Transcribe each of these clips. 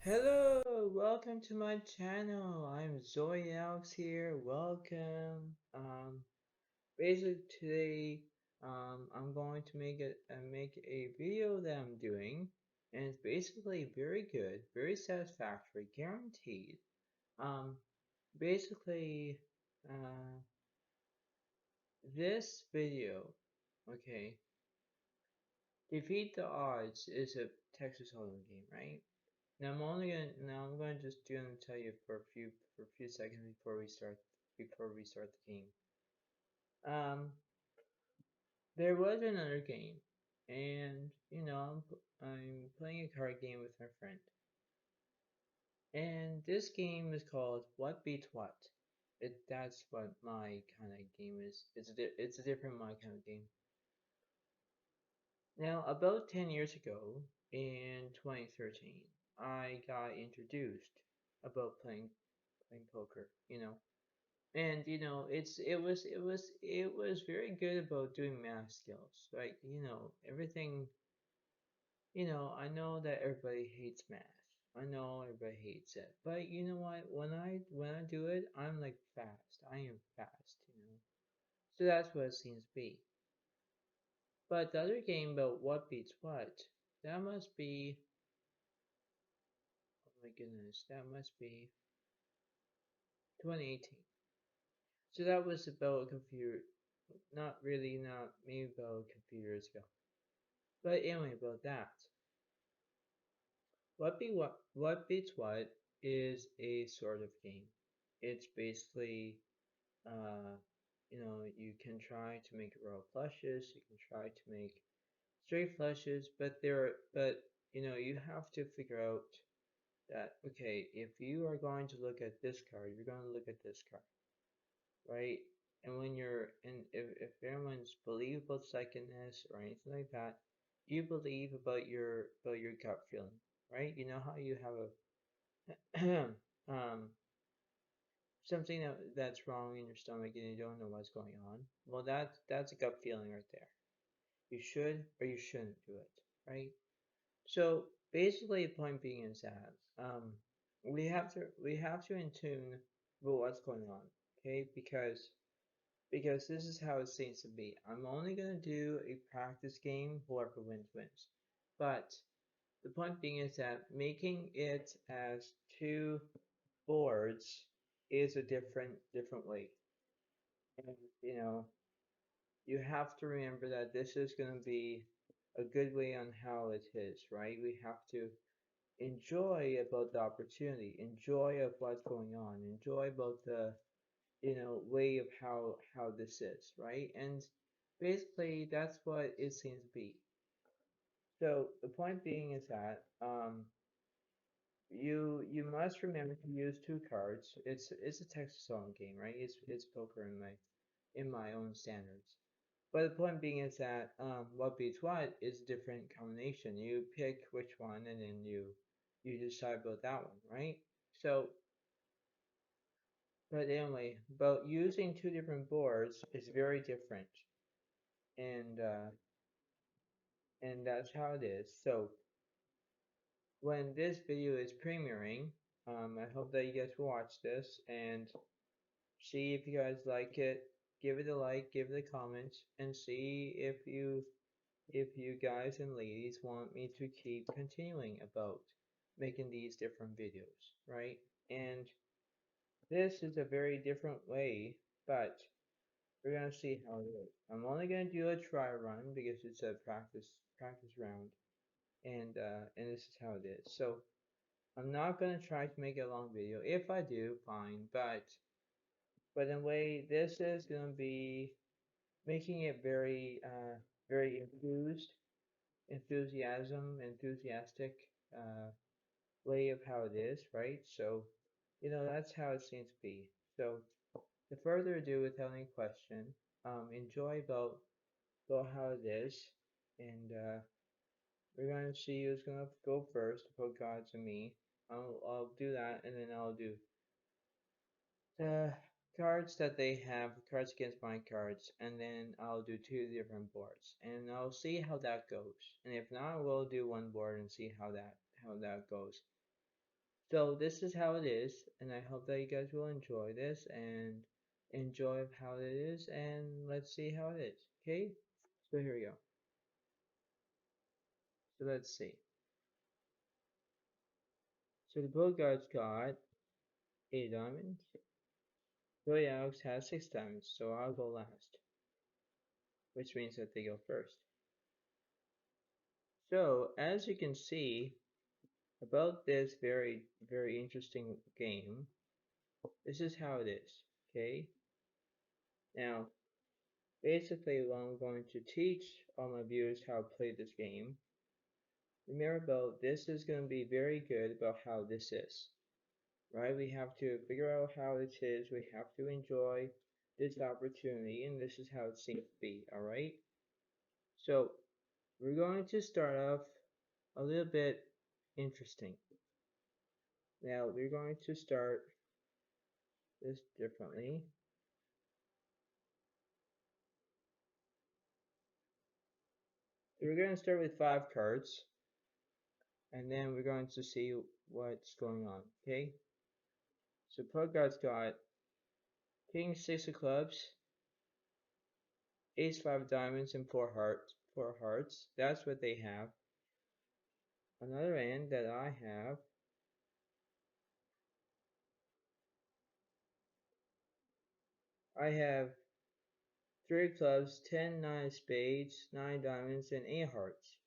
Hello, welcome to my channel. I'm Zoe Alex here. Welcome. Basically today, I'm going to make a video that I'm doing, and it's basically very good, very satisfactory, guaranteed. Um, basically, uh, this video, okay, defeat the odds is a Texas Hold'em game, right? Now I'm just gonna tell you for a few seconds before we start the game. Um, there was another game, and I'm playing a card game with my friend, and this game is called What Beats What. That's what my kind of game is. It's a different my kind of game. Now, about 10 years ago, in 2013, I got introduced about playing poker. And it was very good about doing math skills. Like, everything, I know that everybody hates math. I know everybody hates it. But you know what? When I do it, I'm like fast. I am fast. So that's what it seems to be. But the other game about what beats what, that must be, oh my goodness, that must be 2018. So that was about a computer, not really, not maybe about a few years ago. But anyway, about that. What beats what is a sort of game. It's basically, uh, you can try to make royal flushes. You can try to make straight flushes, but you have to figure out that okay, if you are going to look at this card, you're going to look at this card, right? And if everyone's believe about psychicness or anything like that, you believe about your gut feeling, right? You know how you have a something that's wrong in your stomach and you don't know what's going on. Well, that's a gut feeling right there. You should or you shouldn't do it, right? So basically, the point being is that we have to in tune with what's going on, okay? Because this is how it seems to be. I'm only gonna do a practice game. Whoever wins wins. But the point being is that making it as two boards is a different way. And you have to remember that this is going to be a good way on how it is, right? We have to enjoy about the opportunity, enjoy of what's going on, enjoy about the way of how this is, right? And basically that's what it seems to be. So the point being is that you must remember to use two cards. It's a Texas Hold'em game, right? It's poker in my own standards. But the point being is that what beats what is a different combination. You pick which one and then you decide about that one, right? So, but anyway, but using two different boards is very different, and uh, and that's how it is. So when this video is premiering, I hope that you guys will watch this and see if you guys like it. Give it a like, give it a comment, and see if you guys and ladies want me to keep continuing about making these different videos, right? And this is a very different way, but we're gonna see how it is. I'm only gonna do a try run because it's a practice round, and this is how it is. So I'm not gonna try to make a long video. If I do, fine. But in a way, this is gonna be making it very enthusiastic way of how it is, right? So, that's how it seems to be. So, to further ado, without any question, enjoy about how it is, and we're gonna see who's gonna go first, about gods and me. I'll do that, and then I'll do the cards that they have, cards against my cards, and then I'll do two different boards, and I'll see how that goes. And if not, we'll do one board and see how that goes. So this is how it is, and I hope that you guys will enjoy this and enjoy how it is, and let's see how it is. Okay? So here we go. So let's see. So the Bogart's got 8 diamonds. Billy Alex has 6 diamonds, so I'll go last, which means that they go first. So as you can see about this very interesting game, this is how it is. Okay? Now, basically, what I'm going to teach all my viewers how to play this game. Remember, about this is going to be very good about how this is, right? We have to figure out how this is. We have to enjoy this opportunity, and this is how it seems to be. All right. So we're going to start off a little bit interesting. Now we're going to start this differently. We're going to start with 5 cards, and then we're going to see what's going on. Okay. So Pugard's got King 6 of clubs, Ace 5 diamonds, and 4 hearts. 4 hearts. That's what they have. Another end that I have 3 clubs, 10, 9 spades, 9 diamonds, and 8 hearts.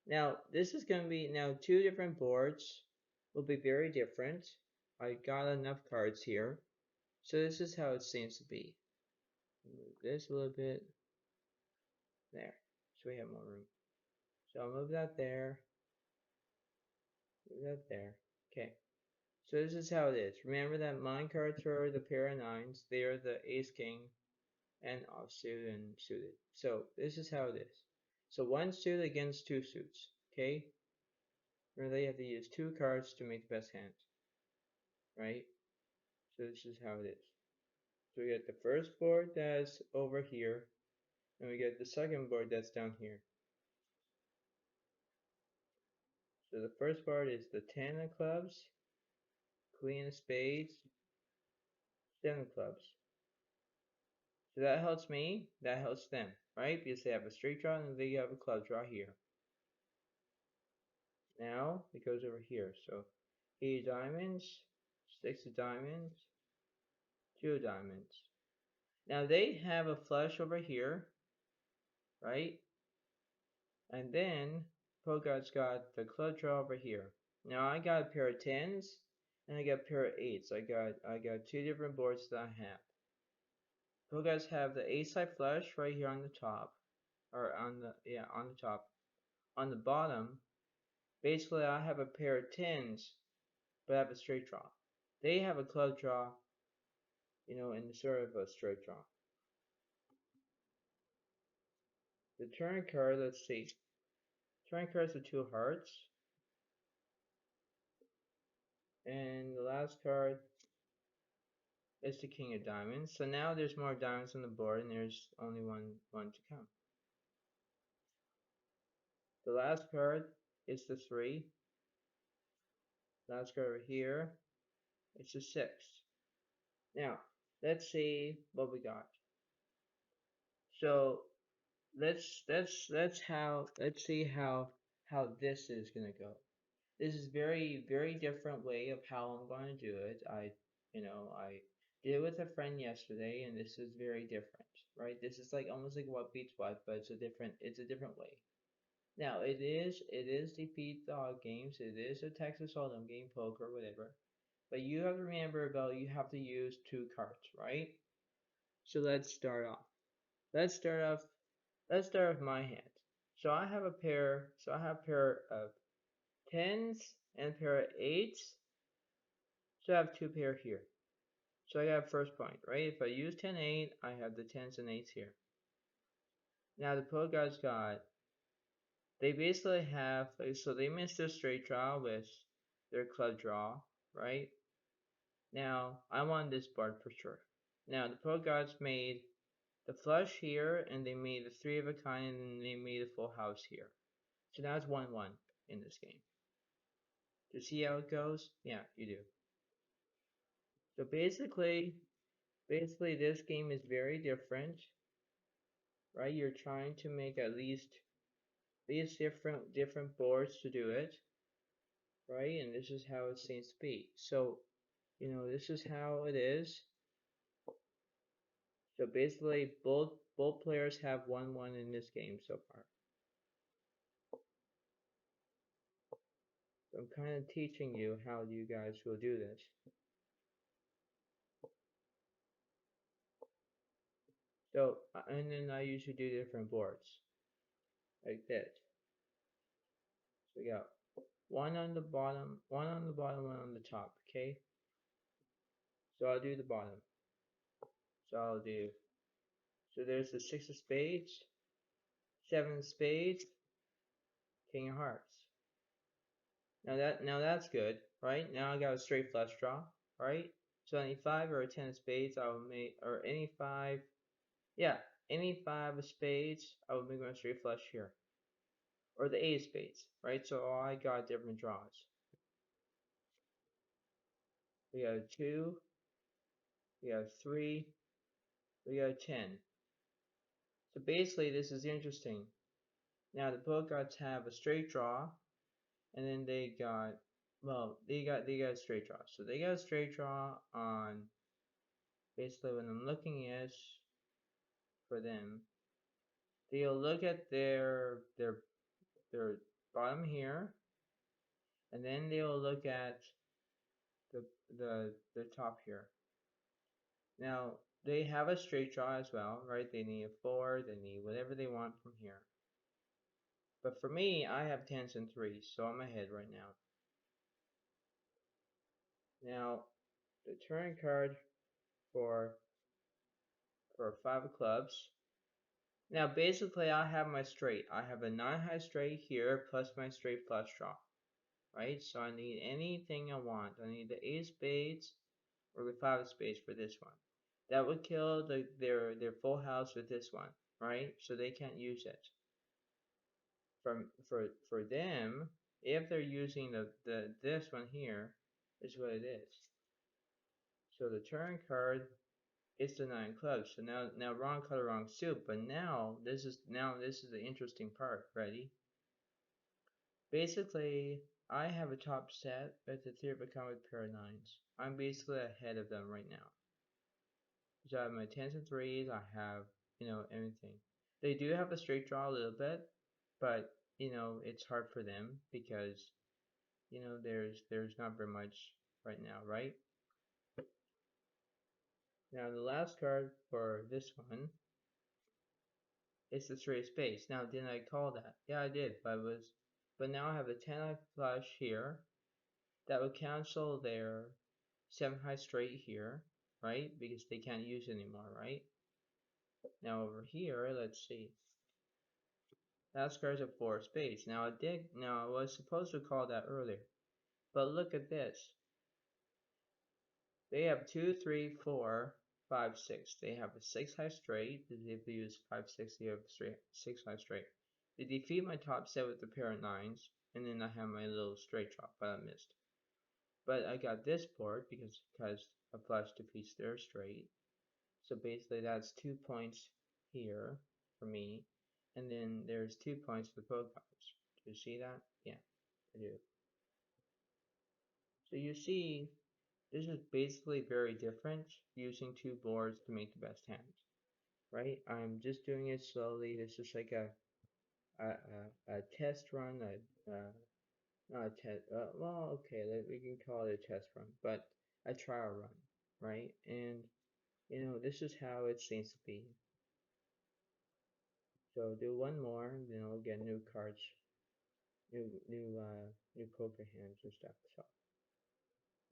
Now, this is going to be, now 2 different boards will be very different. I got enough cards here. So this is how it seems to be. Move this a little bit. There. So we have more room. So I'll move that there. Move that there. Okay. So this is how it is. Remember that mine cards are the pair of nines. They are the ace king and offsuit and suited. So this is how it is. So 1 suit against 2 suits. Okay? Remember you have to use 2 cards to make the best hand. Right? So this is how it is. So we get the first board that's over here. And we get the second board that's down here. So the first board is the 10 of clubs, queen of spades, 7 of clubs. So that helps me, that helps them, right? Because they have a straight draw and they have a club draw here. Now it goes over here. So 8 diamonds, 6 of diamonds, 2 of diamonds. Now they have a flush over here, right? And then Pogart's got the club draw over here. Now I got a pair of 10s and I got a pair of 8s. I got 2 different boards that I have. Pogart's have the ace side flush right here on the top, or on the top. On the bottom, basically I have a pair of 10s, but I have a straight draw. They have a club draw, in sort of a straight draw. The turn card, let's see. Turn card's the 2 hearts. And the last card is the king of diamonds. So now there's more diamonds on the board and there's only one to come. The last card is the 3. Last card over here, it's the 6. Now, let's see what we got. So let's see how this is gonna go. This is very different way of how I'm going to do it. I did it with a friend yesterday, and this is very different, right? This is like almost like what beats what, but it's a different way. Now it is defeat dog games. It is a Texas Hold'em game, poker, whatever. But you have to remember about you have to use 2 cards, right? So let's start off. Let's start off Let's start with my hand. So I have a pair of 10s and a pair of 8s. So I have 2 pair here. So I got first point, right? If I use 10, 8, I have the 10s and 8s here. Now the pro guys they basically have, so they missed their straight draw with their club draw, right? Now I want this board for sure. Now the pro guys made the flush here, and they made the 3 of a kind, and they made a full house here. So now it's 1-1 in this game. To see how it goes? Yeah, you do. So basically this game is very different, right? You're trying to make at least these different boards to do it, right? And this is how it seems to be. So, this is how it is. So basically both players have 1-1 in this game so far. So I'm kind of teaching you how you guys will do this. So, and then I usually do different boards like this. So we got one on the bottom, one on the bottom, one on the top, okay? So I'll do the bottom. So I'll do, so there's the 6 of spades, 7 of spades, King of hearts. Now that's good, right? Now I got a straight flush draw, right? So any 5 or a 10 of spades, I will make, or any 5, yeah, any 5 of spades, I will make my straight flush here. Or the 8 of spades, right? So I got different draws. We got a 2, we got a 3, we got a 10. So basically this is interesting. Now the book got to have a straight draw, and then they got, well, they got a straight draw. So they got a straight draw on, basically when I'm looking at for them, they'll look at their bottom here, and then they'll look at the the top here. Now they have a straight draw as well, right? They need a 4, they need whatever they want from here. But for me, I have 10s and 3s, so I'm ahead right now. Now the turn card for 5 of clubs. Now basically I have my straight. I have a 9 high straight here plus my straight flush draw. Right? So I need anything I want. I need the 8 of spades or the 5 of spades for this one. That would kill their full house with this one, right? So they can't use it. For them, if they're using this one here, is what it is. So the turn card is the 9 clubs. So now wrong color, wrong suit. But now this is the interesting part. Ready? Basically, I have a top set, but the 3 of a come with pair of 9s. I'm basically ahead of them right now. So I have my 10s and 3s. I have everything. They do have a straight draw a little bit, but it's hard for them because there's not very much right now, right? Now the last card for this one is the 3 of spades. Now didn't I call that? Yeah, I did, but now I have a 10 of flush here that would cancel their 7 high straight here, right? Because they can't use it anymore, right? Now over here, let's see. That card's a 4 of spades. Now I was supposed to call that earlier, but look at this. They have 2, 3, 4, 5, 6. They have a 6 high straight. If they use 5, 6, they have 6 high straight. They defeat my top set with the pair of 9s, and then I have my little straight drop, but I missed. But I got this board because a flush defeats their straight. So basically that's 2 points here for me. And then there's 2 points for both cards. Do you see that? Yeah, I do. So you see, this is basically very different using 2 boards to make the best hand. Right? I'm just doing it slowly. This is like a test run, not a test, well, okay, we can call it a test run, but a trial run, right? And this is how it seems to be. So do one more, then I'll get new cards, new poker hands and stuff.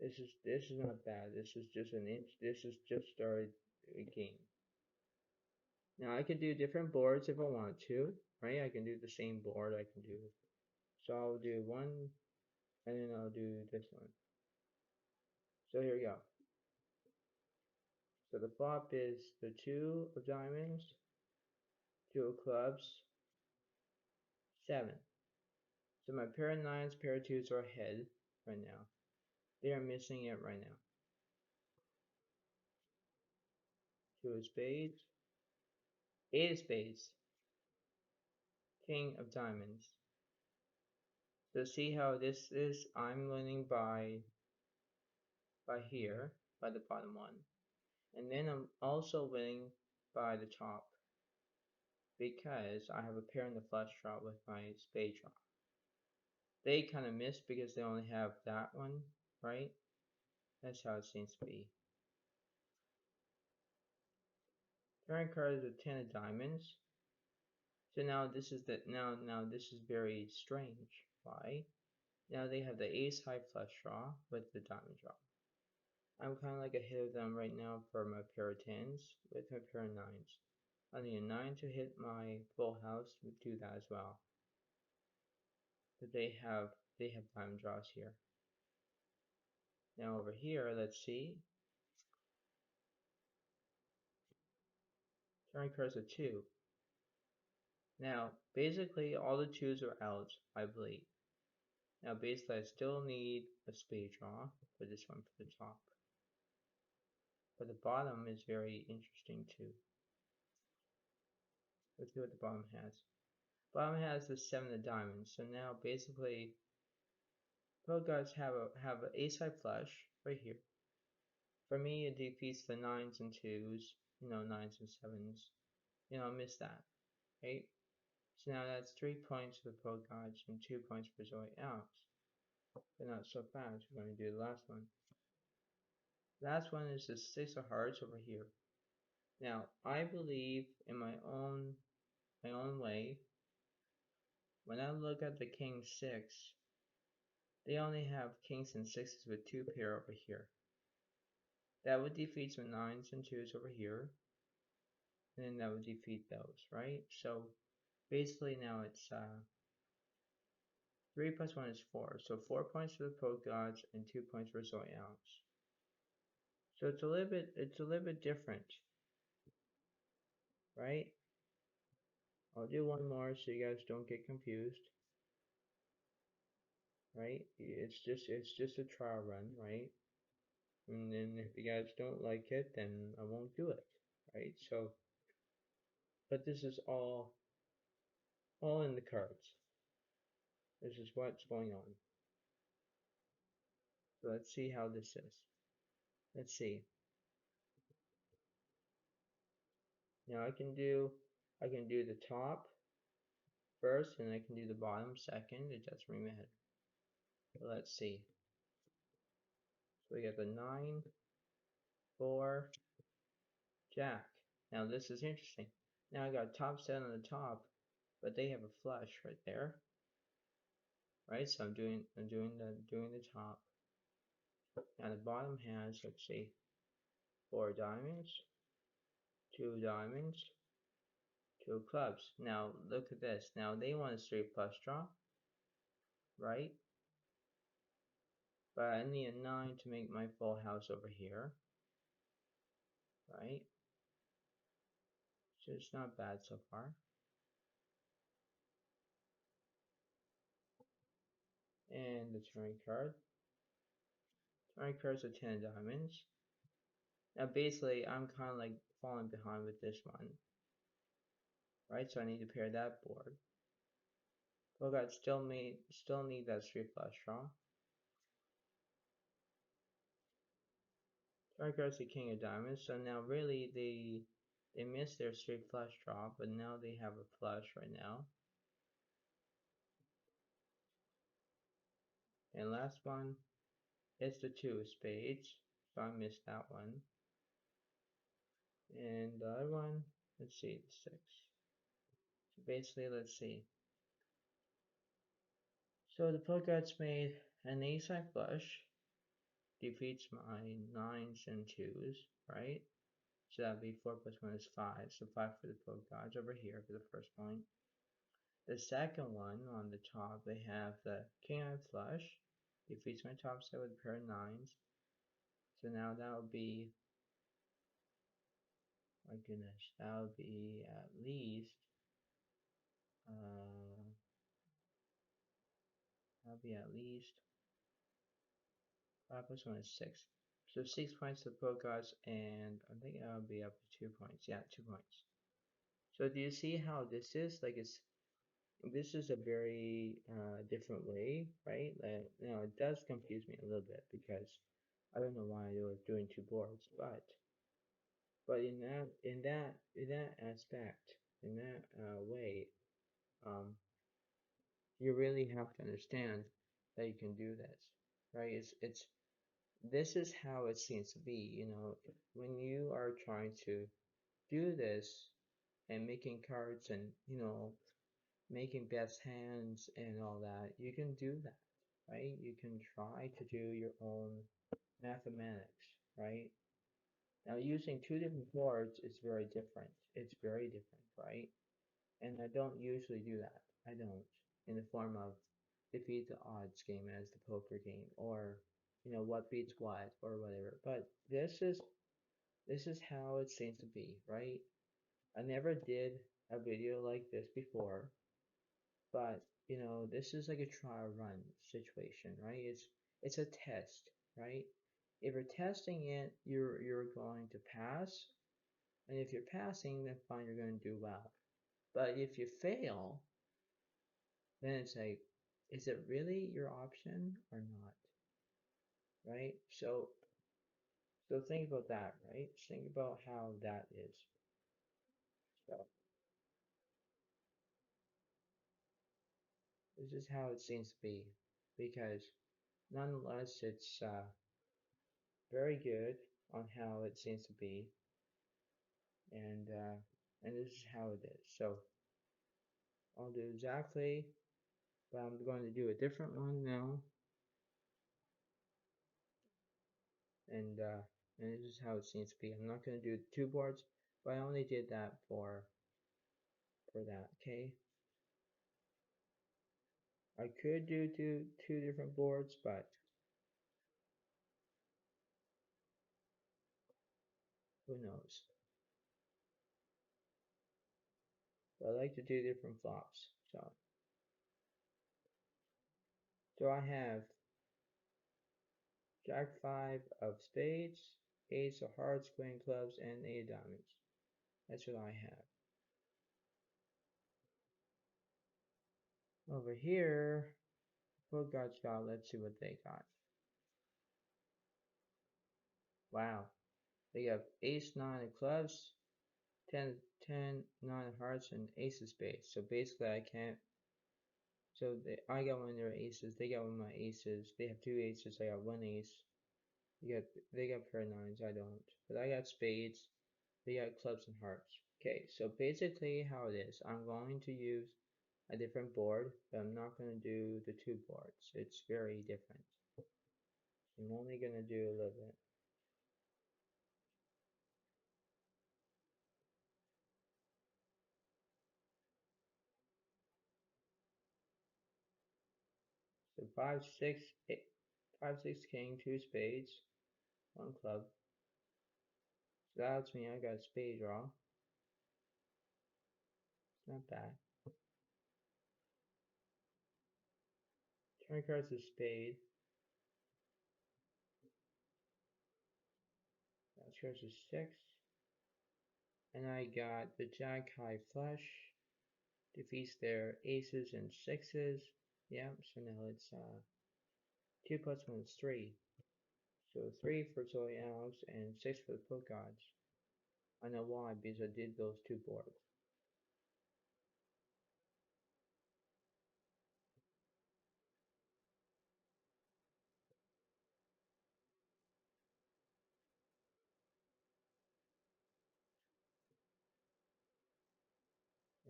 So this is not bad. This is just an inch. This is just started a game. Now I can do different boards if I want to, right? I can do the same board. I can do. So I'll do one, and then I'll do this one. So here we go. So the flop is the 2 of diamonds, 2 of clubs, 7. So my pair of 9s, pair of 2s are ahead. right now. They are missing it right now. Two of spades, eight of spades, king of diamonds. So see how this is? I'm winning by here, by the bottom one. And then I'm also winning by the top because I have a pair in the flush draw with my spade draw. They kind of missed because they only have that one, right? That's how it seems to be. Current card is a 10 of diamonds. So now this is now this is very strange. Why? Now they have the ace high flush draw with the diamond draw. I'm kind of like ahead of them right now for my pair of tens with my pair of nines. I need a 9 to hit my full house to do that as well. But they have diamond draws here. Now over here, let's see. Turn cards a 2. Now, basically all the 2s are out, I believe. Now basically I still need a spade draw for this one for the top. But the bottom is very interesting too. Let's see what the bottom has. Bottom has the 7 of diamonds. So now basically both guys have an ace high flush right here. For me it defeats the 9s and 2s, 9s and 7s. I miss that, right? So now that's 3 points for both guys and 2 points for Zoe Alex. But not so fast, we're going to do the last one. Last one is the 6 of hearts over here. Now, I believe in my own way, when I look at the king 6, they only have kings and 6s with 2 pair over here. That would defeat some 9s and 2s over here, and then that would defeat those, right? So basically now it's 3 plus 1 is 4, so 4 points for the poke gods and 2 points for Zoe Alex. So it's a little bit different, right? I'll do one more so you guys don't get confused, right? It's just a trial run, right? And then if you guys don't like it, then I won't do it, right? So, but this is all in the cards. This is what's going on. So let's see how this is. Let's see. Now I can do the top first, and I can do the bottom second. It just remember. Let's see. So we got the 9, 4, Jack. Now this is interesting. Now I got top set on the top, but they have a flush right there, right? So I'm doing the top. Now the bottom has, let's see, 4 diamonds, 2 diamonds, 2 clubs. Now look at this. Now they want a straight flush draw, right? But I need a 9 to make my full house over here, right? So it's not bad so far. And the turn card. Turn card's a 10 of diamonds. Now basically I'm kind of like falling behind with this one, right? So I need to pair that board. But I still need that straight flush draw. Turn card's the king of diamonds. So now really they missed their straight flush draw, but now they have a flush right now. And last one is the 2 of spades. So I missed that one. And the other one, let's see, the 6. So basically, let's see. So the Pokedex made an ace-high flush, defeats my 9s and 2s, right? So that'd be 4 plus 1 is 5, so 5 for the Pokedex over here for the first point. The second one on the top, they have the king-high flush, defeats my top set with a pair of 9s. So now that would be, my goodness, that would be at least, that would be at least 5 plus 1 is 6. So 6 points to both guys, and I think I'll be up to 2 points. Yeah, 2 points. So do you see how this is? Like this is a very different way, right? Like, it does confuse me a little bit because I don't know why they were doing two boards, but in that aspect, in that way, um, you really have to understand that you can do this, right? It's this is how it seems to be, when you are trying to do this and making cards and making best hands and all that, you can do that, right? You can try to do your own mathematics, right? Now, using two different boards is very different. It's very different, right? And I don't usually do that. I don't, in the form of defeat the odds game as the poker game, or what beats what, or whatever. But this is how it seems to be, right? I never did a video like this before, but this is like a trial run situation, right? It's a test, right? If you're testing it, you're going to pass, and if you're passing, then fine, you're going to do well. But if you fail, then it's like, is it really your option or not, right? So think about that, right? Think about how that is. So this is how it seems to be, because nonetheless, it's very good on how it seems to be, and this is how it is. So I'll do exactly, but I'm going to do a different one now, and uh, and this is how it seems to be. I'm not going to do two boards, but I only did that for that. Okay, I could do two different boards, but who knows? But I like to do different flops. So I have Jack 5 of spades, Ace of hearts, Queen clubs, and 8 of diamonds. That's what I have. Over here, what God's got? Let's see what they got. Wow. They have Ace 9 of clubs, 9 of hearts, and Ace of spades. So basically I can't. So I got one of their aces, they got one of my aces. They have two aces, I got one ace. They got pair of nines, I don't. But I got spades, they got clubs and hearts. Okay, so basically how it is, I'm going to use a different board, but I'm not going to do the two boards. It's very different. I'm only going to do a little bit. So 5, 6, 8, 5, 6 king, 2 spades, 1 club. So that lets me I got a spade draw. It's not bad. Turn card's a spade. That card's a 6. And I got the jack high flush. Defeats their aces and sixes. Yeah, so now it's 2 plus 1 is 3. So 3 for Zoe Alex and 6 for the Poke Gods. I know why, because I did those two boards.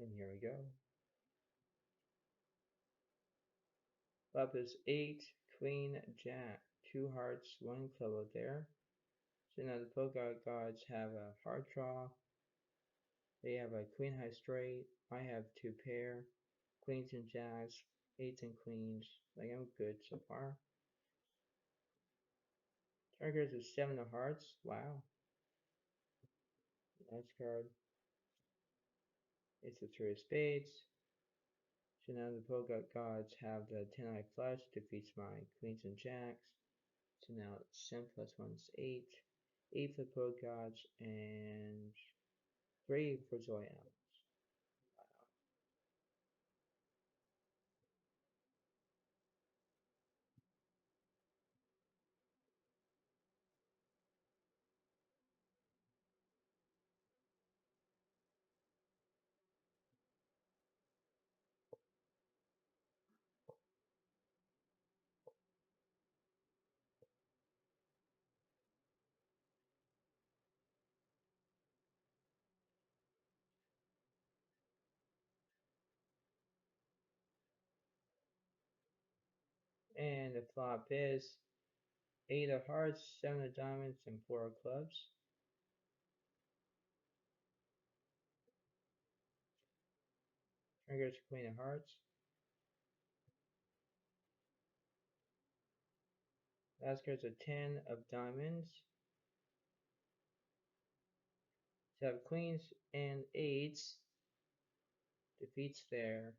And here we go. Up is 8, Queen, Jack, 2 hearts, 1 club out there. So now the Polka Gods have a heart draw. They have a Queen High straight. I have 2 pair, Queens and Jacks, 8s and Queens. Like I'm good so far. Target is 7 of hearts. Wow. Nice card. It's the 3 of spades. So now the Polka Gods have the 10 eye flush, defeats my Queens and Jacks. So now it's 10 plus 1 is 8. 8 for Pro Gods and 3 for Zoya. And the flop is 8 of hearts, 7 of diamonds, and 4 of clubs. Triggers Queen of hearts. Last card's a 10 of diamonds. So have queens and eights defeats their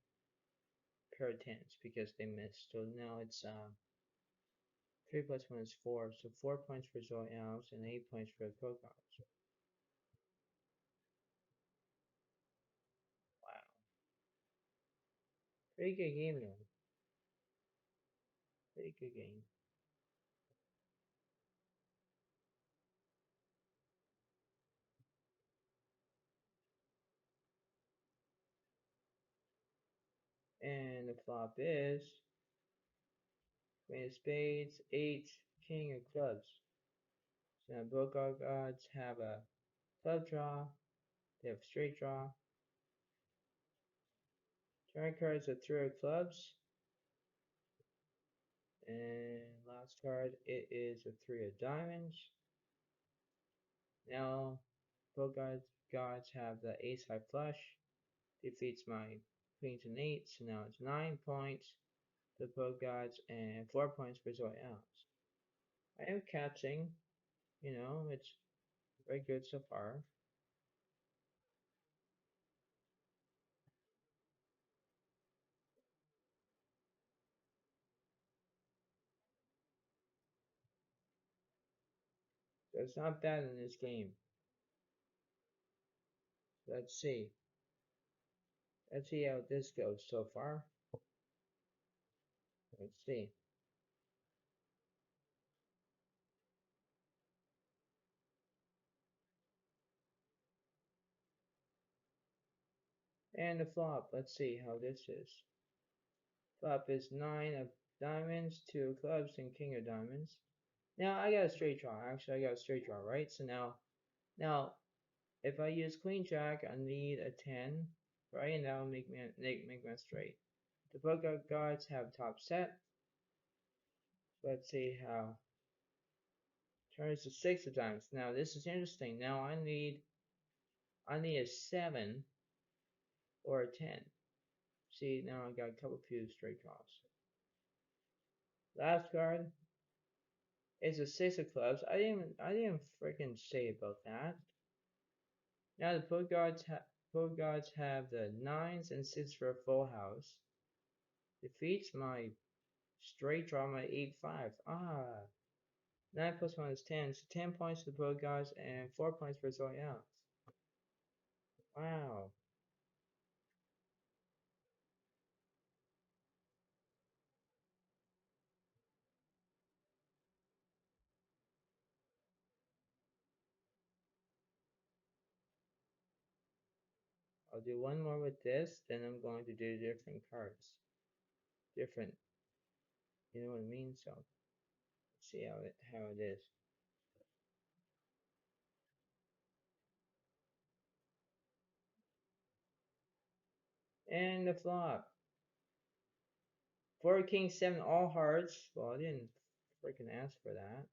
pair of tens because they missed. So now it's 3 plus 1 is 4. So 4 points for Zoe Alves and 8 points for the Pokemon. Wow. Pretty good game though. Pretty good game. And the flop is Queen of Spades, 8, King of Clubs. So now both our gods have a club draw, they have straight draw. Turn card is a 3 of clubs. And last card, it is a 3 of diamonds. Now, both gods have the ace high flush. Defeats my queens and eights. So now it's 9 points for both gods and 4 points for Zoe Alves. I am catching, it's very good so far. So it's not bad in this game. Let's see. Let's see how this goes so far. Let's see. And the flop. Let's see how this is. Flop is 9 of diamonds, 2 of clubs, and king of diamonds. Now I got a straight draw. Actually, I got a straight draw, right? So now if I use queen jack, I need a 10, right? And that'll make me straight. The book guards have top set. Let's see how. Turns to 6 of diamonds. Now this is interesting. Now I need a 7 or a 10. See, now I got a couple few straight draws. Last card is a 6 of clubs. I didn't freaking say about that. Now the both gods have the 9s and 6 for a full house. Defeats my straight draw, my 8-5. 9 plus 1 is 10. So 10 points to both guys and 4 points for Zoe Alex. Wow. I'll do one more with this, then I'm going to do different cards. Different. You know what I mean? So let's see how it is. And the flop. 4 King 7 all hearts. Well, I didn't freaking ask for that.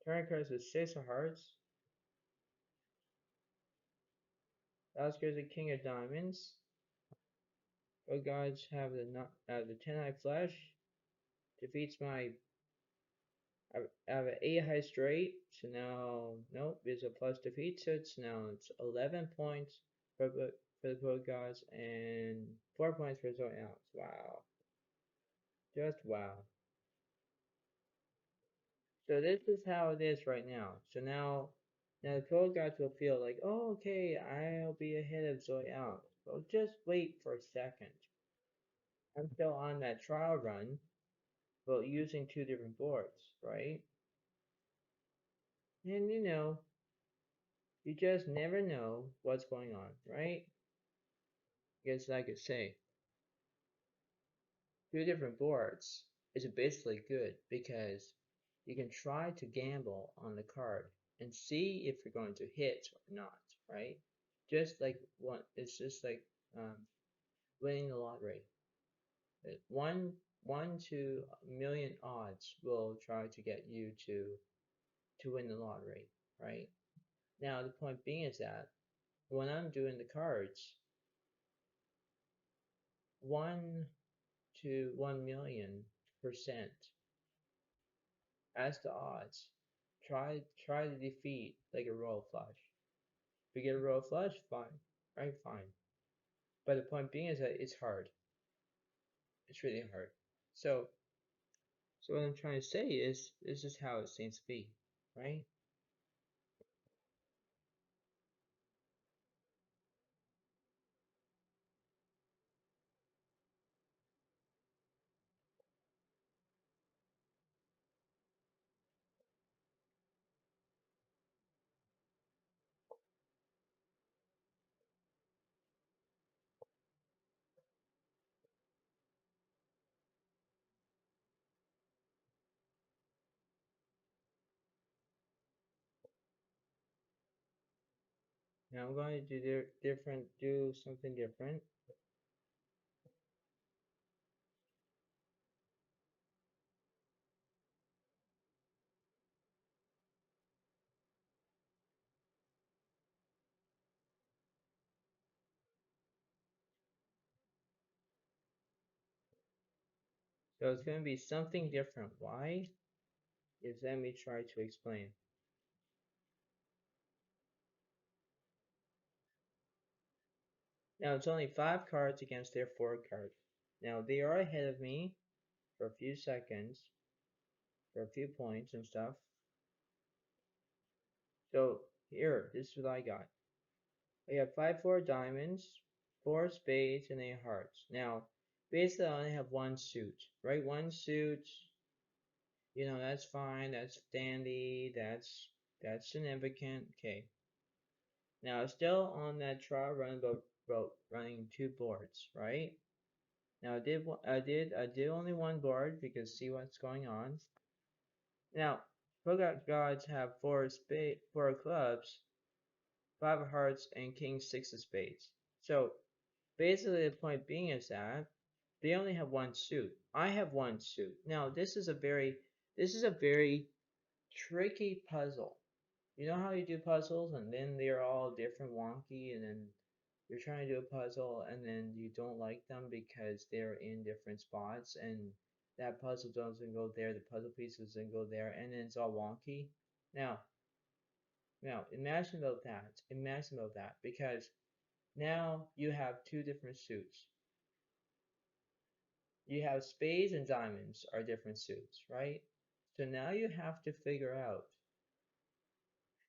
Turn cards with 6 of hearts. Last card is a King of diamonds. Both gods have the 10 eye flush. Defeats my I have an 8 high straight, so now, nope, there's a plus defeats it, so now it's 11 points for the both guys and 4 points for someone else. Wow. Just wow. So this is how it is right now. So now the pro guys will feel like, oh, okay, I'll be ahead of Zoe out. So just wait for a second. I'm still on that trial run, but using two different boards, right? And you just never know what's going on, right? Because like I say, two different boards is basically good because you can try to gamble on the card and see if you're going to hit or not, right? Just like one, it's just like um, winning the lottery. One to a million odds will try to get you to win the lottery, right? Now the point being is that when I'm doing the cards, 1 to 1 million% as the odds. Try to defeat like a royal flush. If you get a royal flush, fine, right? Fine. But the point being is that it's hard. It's really hard. So what I'm trying to say is this is how it seems to be, right? Now I'm going to do something different. So it's going to be something different. Why? Is let me try to explain. Now it's only 5 cards against their 4 cards. Now they are ahead of me for a few seconds, for a few points and stuff. So here, this is what I got. I got 5 4 diamonds, 4 spades, and 8 hearts. Now, basically I only have one suit, right? One suit, that's fine, that's dandy, that's significant. Okay. Now still on that trial run about running 2 boards, right? Now I did only one board because see what's going on. Now, Forgot Gods have 4 clubs, 5 hearts, and king 6 of spades. So basically the point being is that they only have one suit. I have one suit. Now this is a very tricky puzzle. You know how you do puzzles and then they're all different wonky and then you're trying to do a puzzle and then you don't like them because they're in different spots and that puzzle doesn't go there, the puzzle piece doesn't go there, and then it's all wonky. Now, now imagine about that. Imagine about that because now you have two different suits. You have spades and diamonds are different suits, right? So now you have to figure out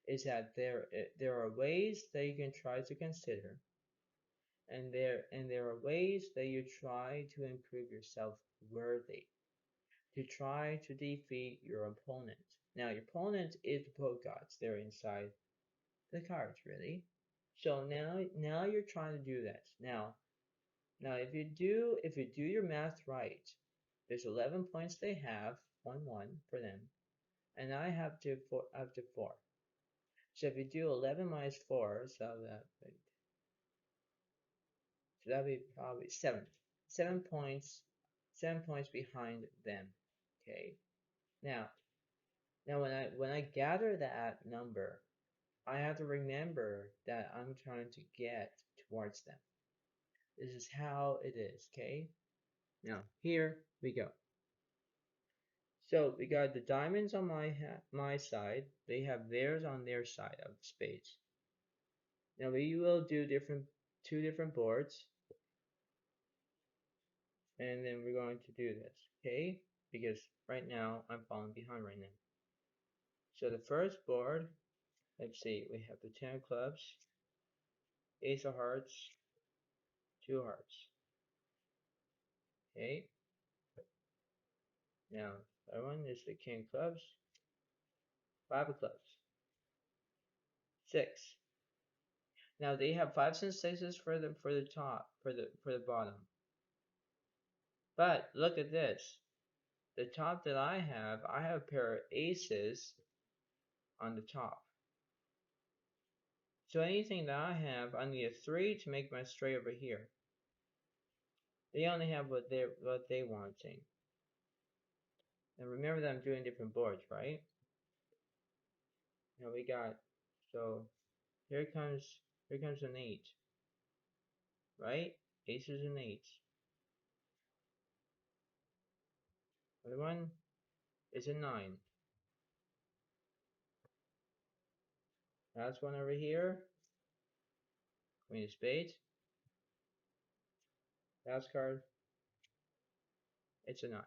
is that there are ways that you can try to consider and there are ways that you try to improve yourself worthy to try to defeat your opponent. Now your opponent is the poke gods. They're inside the cards, really. So now you're trying to do that. Now if you do your math right, there's 11 points they have, 1-1 for them, and I have to up to 4. So if you do 11 minus 4, so that'd be probably 7. 7 points, 7 points behind them. Okay. Now, now when I gather that number, I have to remember that I'm trying to get towards them. This is how it is. Okay. Now here we go. So we got the diamonds on my side. They have theirs on their side of spades. Now we will do two different boards. And then we're going to do this, okay? Because right now I'm falling behind right now. So the first board, let's see, we have the 10 of clubs, ace of hearts, 2 hearts. Okay, now that one is the king of clubs, 5 of clubs, 6. Now they have 5s and 6s for the top, for the bottom. But look at this. The top that I have a pair of aces on the top. So anything that I have, I need a 3 to make my straight over here. They only have what they wanting. And remember that I'm doing different boards, right? Now we got, so here comes an 8, right? Aces and 8s. Other one is a 9. Last one over here, queen of spades. Last card, it's a 9.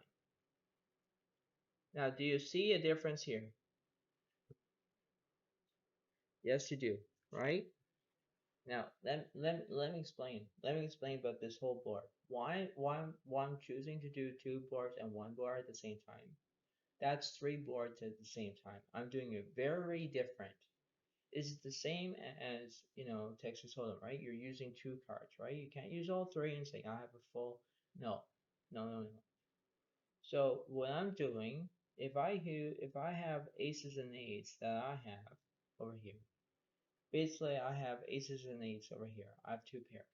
Now, do you see a difference here? Yes, you do, right? Now, let me explain. Let me explain about this whole board. Why I'm choosing to do 2 boards and 1 board at the same time. That's 3 boards at the same time. I'm doing it very different. Is the same as, Texas Hold'em, right? You're using 2 cards, right? You can't use all 3 and say I have a full. No, no, no, no. So what I'm doing, if I have aces and eights that I have over here, basically I have aces and eights over here. I have 2 pairs.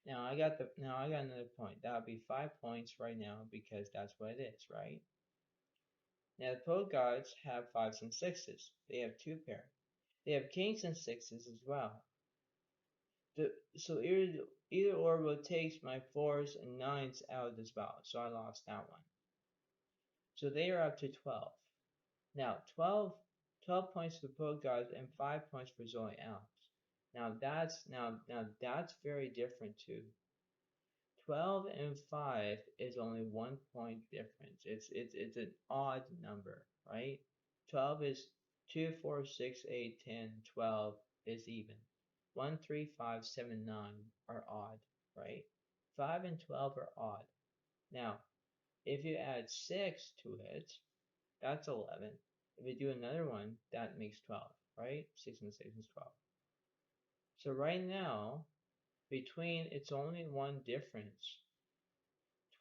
Now I got another point. That would be 5 points right now because that's what it is, right? Now the Pro Gods have 5s and 6s. They have 2 pairs. They have kings and 6s as well. So either or will take my 4s and 9s out of this battle. So I lost that one. So they are up to 12. Now 12 points for the Pro Gods and 5 points for Zoe Alves. Now that's very different too. 12 and 5 is only 1 point difference. It's an odd number, right? 12 is 2, 4, 6, 8, 10, 12 is even. 1, 3, 5, 7, 9 are odd, right? 5 and 12 are odd. Now, if you add 6 to it, that's 11. If you do another one, that makes 12, right? 6 and 6 is 12. So right now, it's only one difference.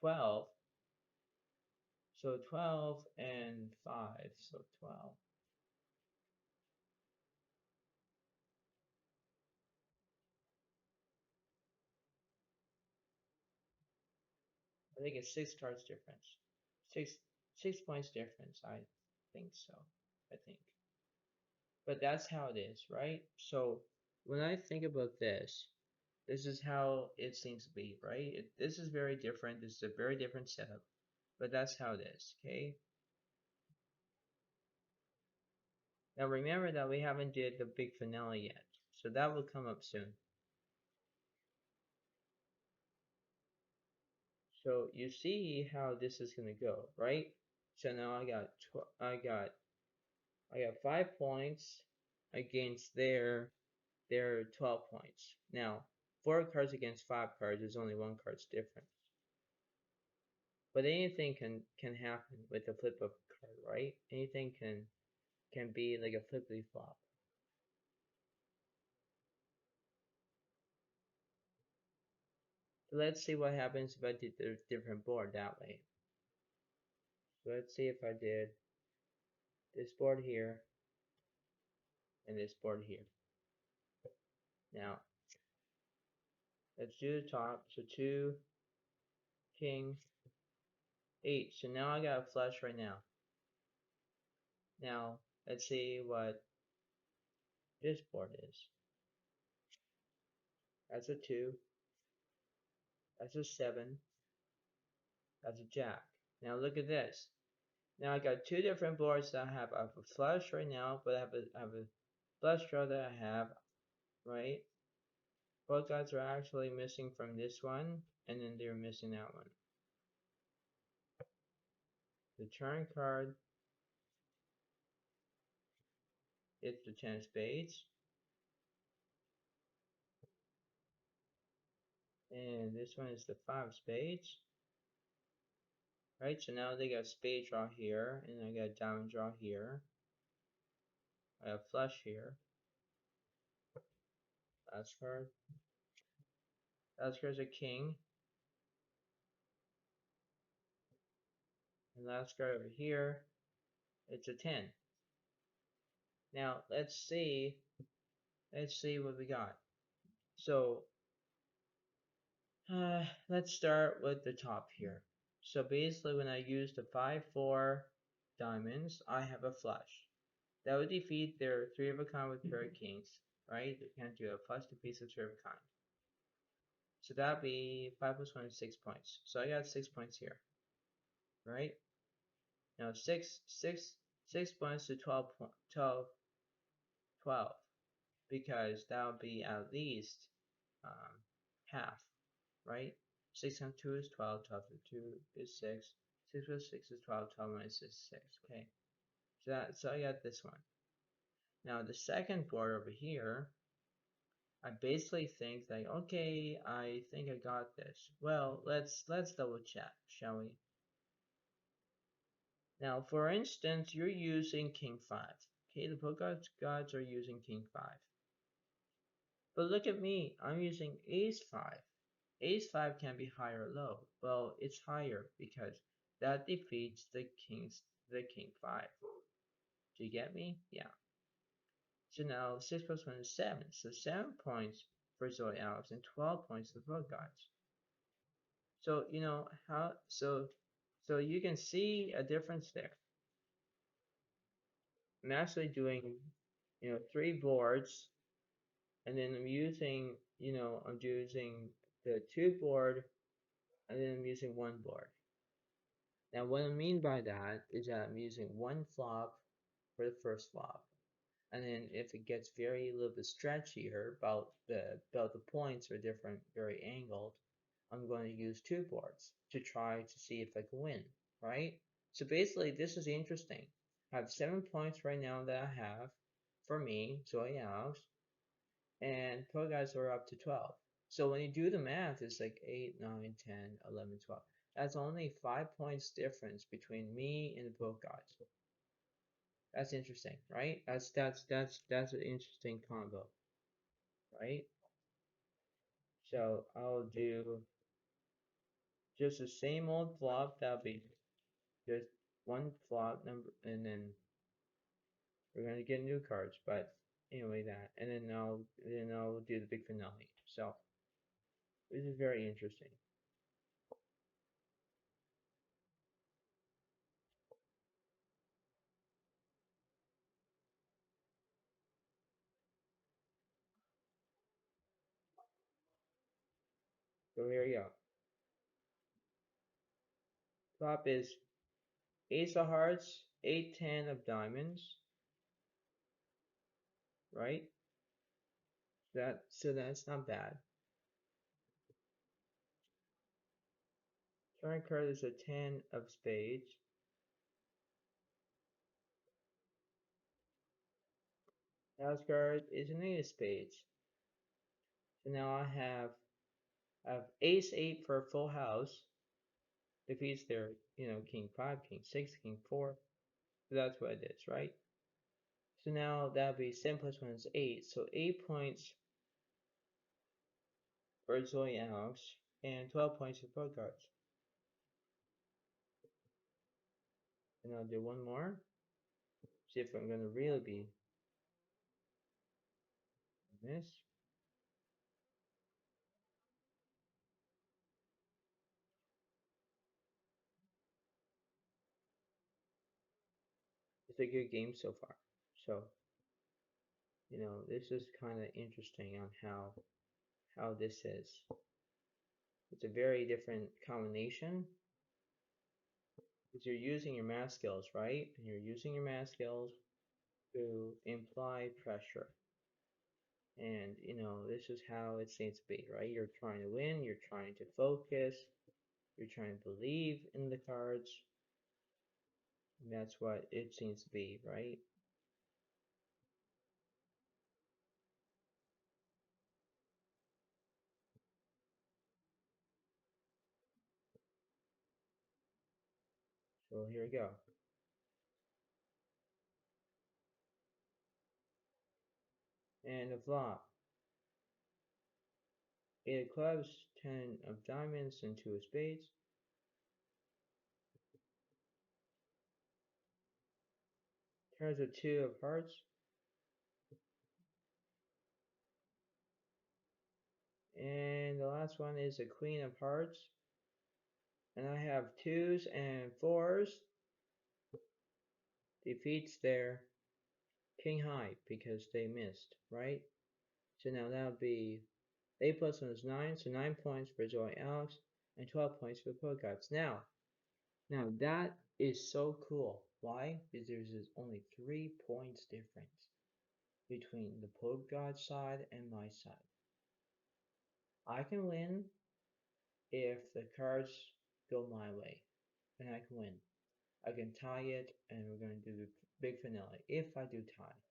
12. So 12 and 5, so 12. I think it's 6 cards difference. Six 6 points difference, I think so. I think. But that's how it is, right? So when I think about this is how it seems to be, right? This is very different. This is a very different setup. But that's how it is, okay? Now remember that we haven't did the big finale yet. So that will come up soon. So you see how this is gonna go, right? So now I got 5 points against their 12 points. Now 4 cards against 5 cards is only 1 card's difference. But anything can happen with the flip of a card, right? Anything can be like a flippity flop. So let's see what happens if I did the different board that way. So let's see if I did this board here and this board here. Now let's do the top. So 2, king, 8. So now I got a flush right now. Now let's see what this board is. That's a 2. That's a 7. That's a jack. Now look at this. Now I got 2 different boards that I have. I have a flush right now, but I have a flush draw that I have, right? Both guys are actually missing from this one, and then they're missing that one. The turn card is the 10 spades. And this one is the 5 spades. Right, so now they got spade draw here, and I got diamond draw here. I have flush here. Last card. Last card is a king. And last card over here, it's a 10. Now let's see what we got. So let's start with the top here. So basically when I use the 5-4 diamonds, I have a flush. That would defeat their 3 of a kind with pair of kings, right? They can't do a flush to piece of 3 of a kind. So that'd be 5 plus 1 is 6 points. So I got 6 points here, right? Now 6 points to 12, because that would be at least half, right? 6 times 2 is 12, 12 to 2 is 6, 6 plus 6 is 12, 12 minus 6 is 6, okay? So I got this one. Now the second board over here, I basically think like, okay, I think I got this. Well, let's double check, shall we? Now, for instance, you're using King 5. Okay, the polka gods are using King 5. But look at me, I'm using Ace 5. Ace 5 can be higher or low. Well, it's higher because that defeats the King 5. Do you get me? Yeah. So now 6 plus 1 is 7. So 7 points for Zoe Alex and 12 points for the polka gods. So you know how so you can see a difference there. I'm actually doing 3 boards, and then I'm using the 2 board, and then I'm using 1 board. Now what I mean by that is that I'm using 1 flop for the first flop, and then if it gets a little bit stretchier about the points are different, very angled, I'm going to use 2 boards to try to see if I can win, right? So basically this is interesting. I have 7 points right now that I have for me, Zoe Alex, and pro guys are up to 12. So when you do the math, it's like 8, 9, 10, 11, 12. That's only 5 points difference between me and the pro guys. That's interesting, right? That's an interesting combo, right? So I'll do just the same old flop. That'll be just 1 flop number, and then we're gonna get new cards. But anyway, and then I'll do the big finale. So this is very interesting. So here we go. Flop is Ace of Hearts, 8, 10 of diamonds, right? So that's not bad. Turn card is a 10 of spades. House card is an 8 of spades. So now I have Ace 8 for a full house. Defeats their, King 5, King 6, King 4. So that's what it is, right? So now that'd be 7 plus 1 is 8. So 8 points for Zoe Alex and 12 points for pro cards. And I'll do one more. See if I'm gonna really be this. It's a good game so far. So, this is kind of interesting on how this is. It's a very different combination because you're using your math skills, right? And you're using your math skills to imply pressure. And this is how it seems to be, right? You're trying to win, you're trying to focus, you're trying to believe in the cards, And that's what it seems to be, right? So here we go. And the flop. Eight of clubs, 10 of diamonds, and 2 of spades. Turns a 2 of hearts. And the last one is a queen of hearts. And I have 2s and 4s. Defeats their king high because they missed, right? So now that would be 8 plus 1 is 9, so 9 points for Joy Alex, and 12 points for the Gods. Now that is so cool. Why? Because there's only 3 points difference between the God side and my side. I can win if the cards go my way, and I can win. I can tie it, and we're going to do the big finale. If I do tie,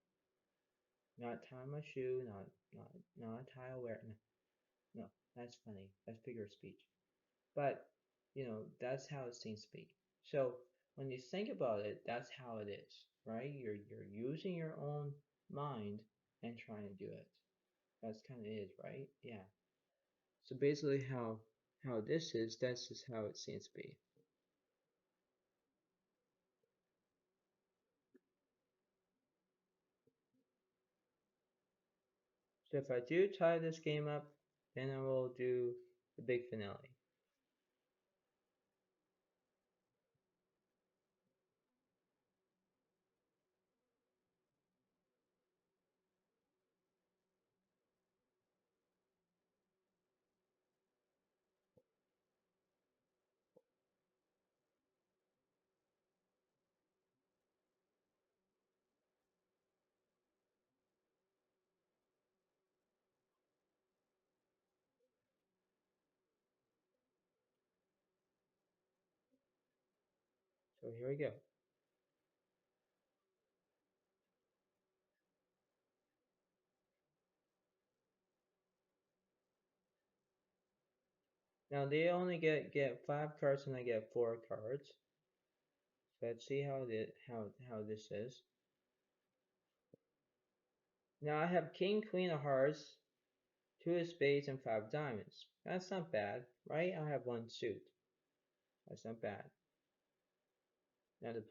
not tie my shoe, not tie a wear. No, no, that's funny. That's figure of speech. But that's how it seems to be. So when you think about it, that's how it is, right? You're using your own mind and trying to do it. That's kind of it, right? Yeah. So basically, how this is, that's just how it seems to be. So if I do tie this game up, then I will do the big finale. So here we go. Now they only get 5 cards and I get 4 cards. So let's see how this is. Now I have king, queen of hearts, 2 of spades, and 5 of diamonds. That's not bad, right? I have 1 suit. That's not bad. Now the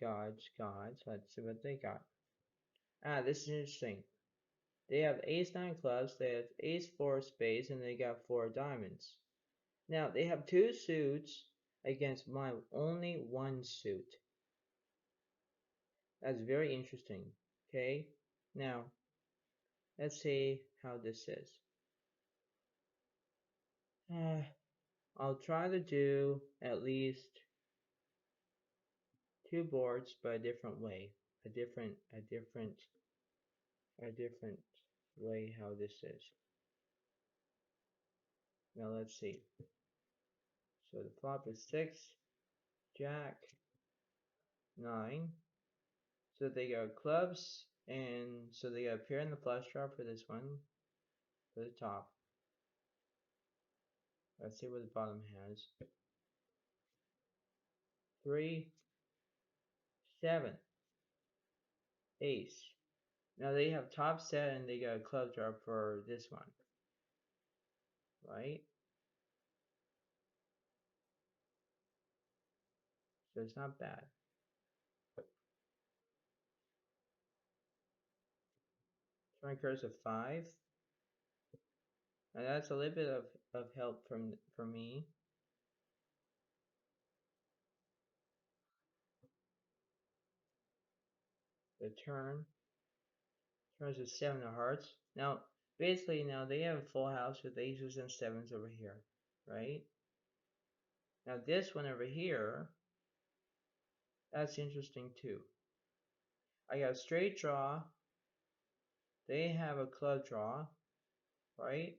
gods, let's see what they got. Ah, this is interesting. They have ace 9 clubs, they have ace 4 spades, and they got 4 diamonds. Now they have 2 suits against my only 1 suit. That's very interesting. Okay, now let's see how this is. I'll try to do at least 2 boards, but a different way, a different way how this is. Now let's see. So the flop is 6, Jack, 9. So they got clubs, and so they got a pair in the flush draw for this one, for the top. Let's see what the bottom has. 3, 7, ace. Now they have top set and they got a club draw for this one, right? So it's not bad. Trying curse of 5. Now that's a little bit of help from me. The turns a 7 of hearts. Now basically now they have a full house with aces and 7s over here, right? Now this one over here, that's interesting too. I got a straight draw. They have a club draw, right?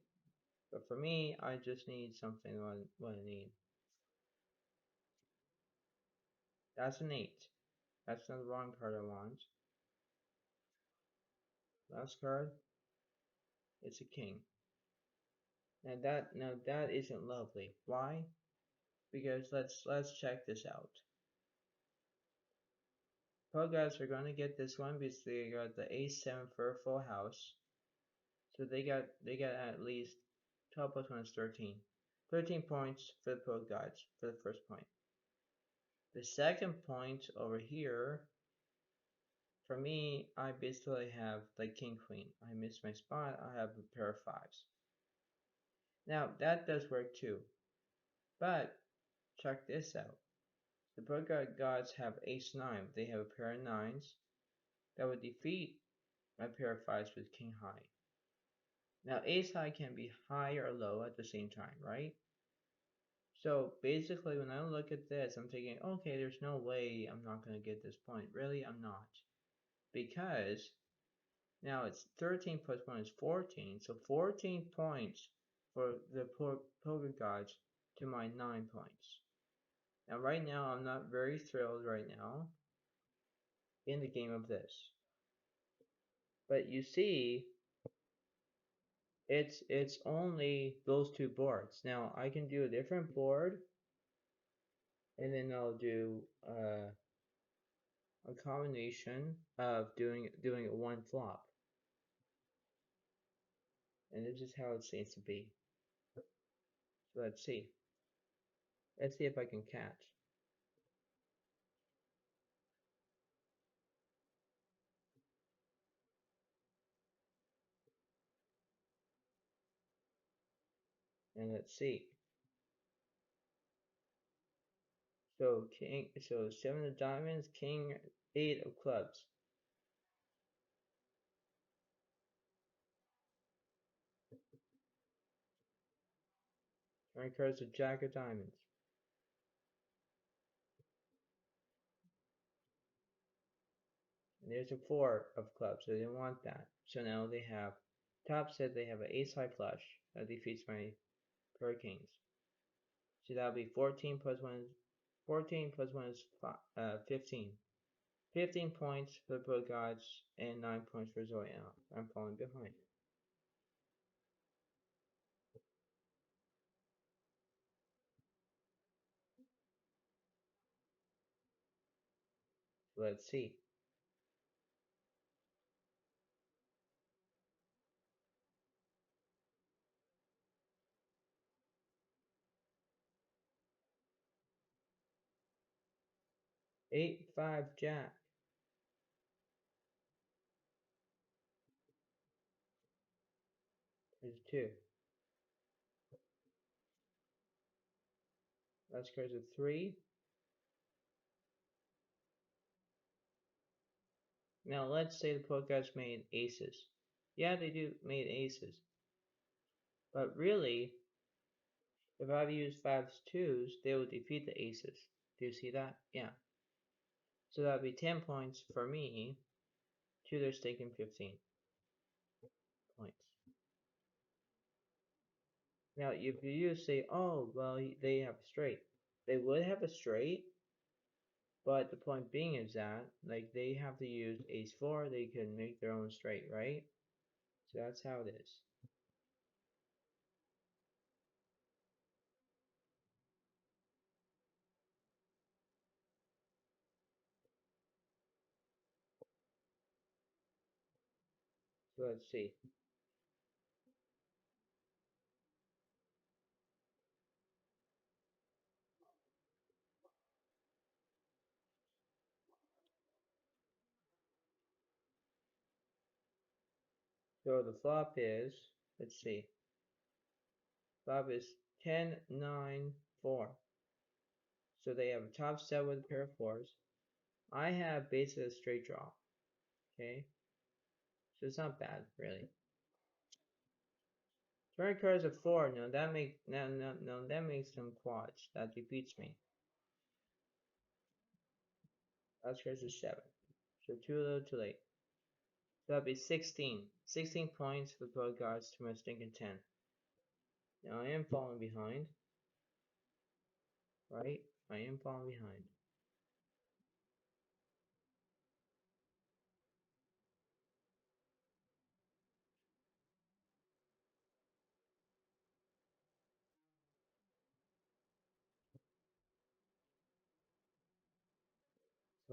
But for me, I just need something what I need. That's an 8. That's not the wrong card I want. Last card, it's a king. Now that isn't lovely. Why? Because let's check this out. Pro guys are gonna get this one because they got the ace-7 for a full house. So they got at least 12 plus 1 is 13. 13 points for the pro guys for the first point. The second point over here, for me, I basically have like king queen. I missed my spot. I have a pair of fives. Now that does work too, but check this out. The pro gods have ace-9. They have a pair of nines that would defeat my pair of fives with king high. Now ace high can be high or low at the same time, right? So basically when I look at this, I'm thinking, okay, there's no way I'm not going to get this point. Really, I'm not. Because now it's 13 plus 1 is 14, so 14 points for the poker gods to my 9 points. Now right now I'm not very thrilled right now in the game of this. But you see, it's only those two boards. Now I can do a different board and then I'll do a combination of doing a one flop. And this is how it seems to be. So let's see. Let's see if I can catch. And let's see. So so 7 of diamonds, king, 8 of clubs. Turn cards a jack of diamonds. And there's a 4 of clubs, so they didn't want that. So now they have, top set they have an ace high flush. That defeats my pair of kings. So that'll be 14 plus 1 is 15. 15 points for the pro gods and 9 points for Zoe. I'm falling behind. Let's see. Eight, five, jack. There's two. Last card's a three. Now let's say the pro guys made aces. Yeah, they do made aces. But really, if I use fives, twos, they will defeat the aces. Do you see that? Yeah. So that'd be 10 points for me to their taking 15 points. Now, if you say, oh, well, they have a straight. They would have a straight, but the point being is that, like, they have to use ace 4, they can make their own straight, right? So that's how it is. So let's see. So the flop is, let's see, flop is 10, 9, 4. So they have a top set with a pair of fours. I have basically a straight draw. Okay, so it's not bad really. Turn cards a 4. No, that makes no that makes them quads. That defeats me. Last card's a 7. So too little, too late. So that'd be 16. 16 points for both guards to my stinking 10. Now I am falling behind, right? I am falling behind.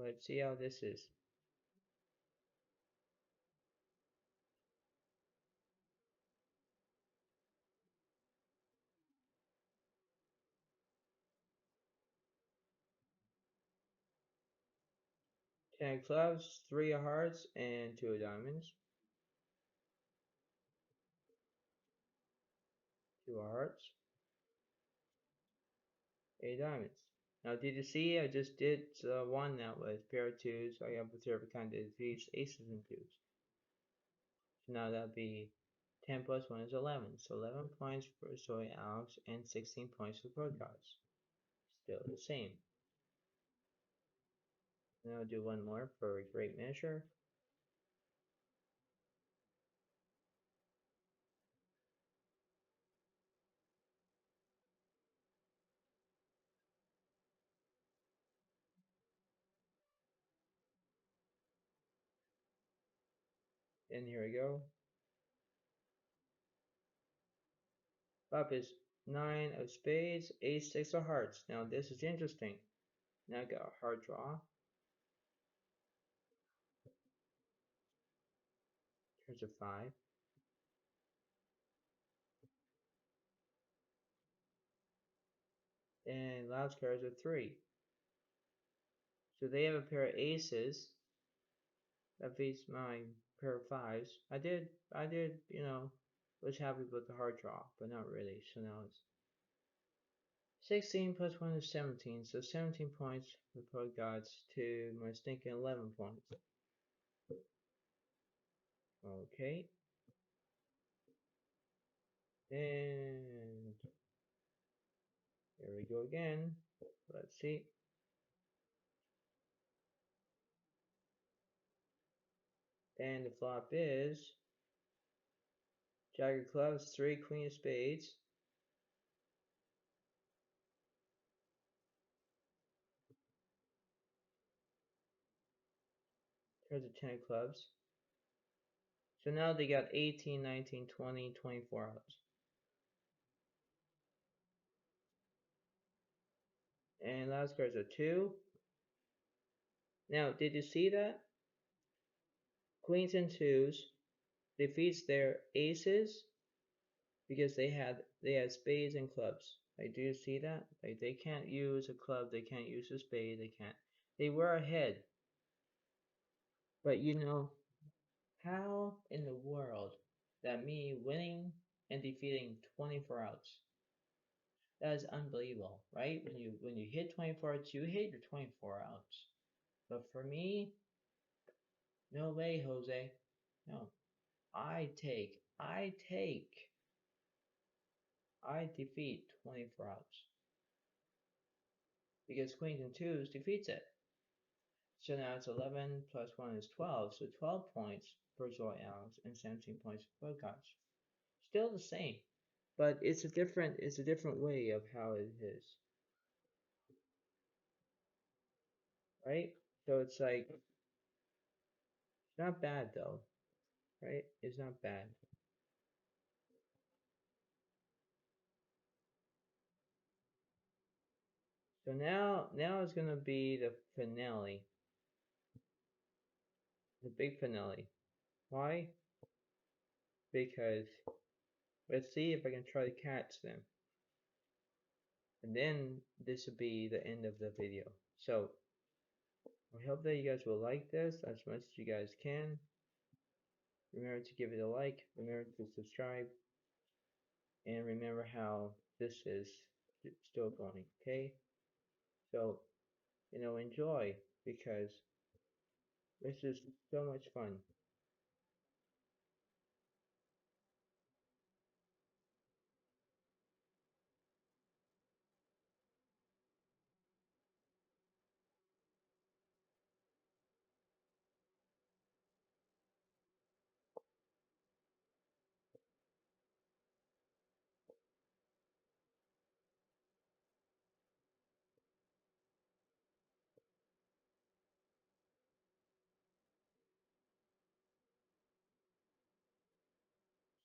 Let's see how this is. 10 clubs, 3 of hearts, and 2 of diamonds. 2 of hearts, 8 diamonds. Now, did you see I just did one now with pair of twos? I have observed a kind that defeats aces and twos. So now that'd be 10 plus 1 is 11. So 11 points for Soy Alex and 16 points for Protoss. Still the same. Now I'll do one more for a great measure. And here we go. Up is 9 of spades, ace, 6 of hearts. Now this is interesting. Now I got a hard draw. Here's a 5. And last card is a 3. So they have a pair of aces. That beats my pair of 5s. Was happy with the hard draw, but not really. So now it's 16 plus 1 is 17. So 17 points for Pro Gods to my stinking 11 points. Okay. And here we go again. Let's see. And the flop is Jack of clubs, 3, Queen of spades. Here's a 10 of clubs. So now they got 18, 19, 20, 24 outs. And last card's a 2. Now, did you see that? Queens and 2s defeats their aces because they had spades and clubs. Like, do you see that? Like, they can't use a club, they can't use a spade, they can't. They were ahead. But how in the world that me winning and defeating 24 outs? That is unbelievable, right? When you hit 24 outs, you hit your 24 outs. But for me, no way, Jose. No. I defeat 24 outs. Because queens and twos defeats it. So now it's 11 plus 1 is 12. So 12 points for Zoe Alex and 17 points for Bogosh. Still the same. But it's a different way of how it is. Right? So it's like it's not bad though. Right? It's not bad. So now it's gonna be the finale. The big finale. Why? Because let's see if I can try to catch them. And then this will be the end of the video. So I hope that you guys will like this as much as you guys can. Remember to give it a like, remember to subscribe, and remember how this is still going, okay? So, enjoy because this is so much fun.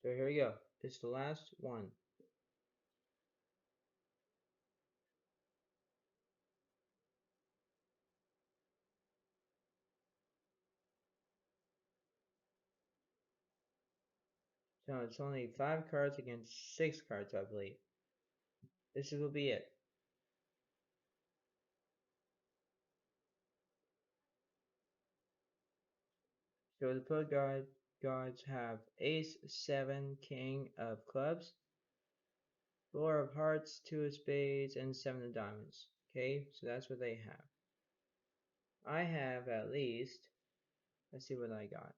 So here we go. It's the last one. So it's only 5 cards against 6 cards, I believe. This will be it. So the pro gods have Ace, 7, King of clubs, 4 of hearts, 2 of spades, and 7 of diamonds. Okay, so that's what they have. I have at least, let's see what I got.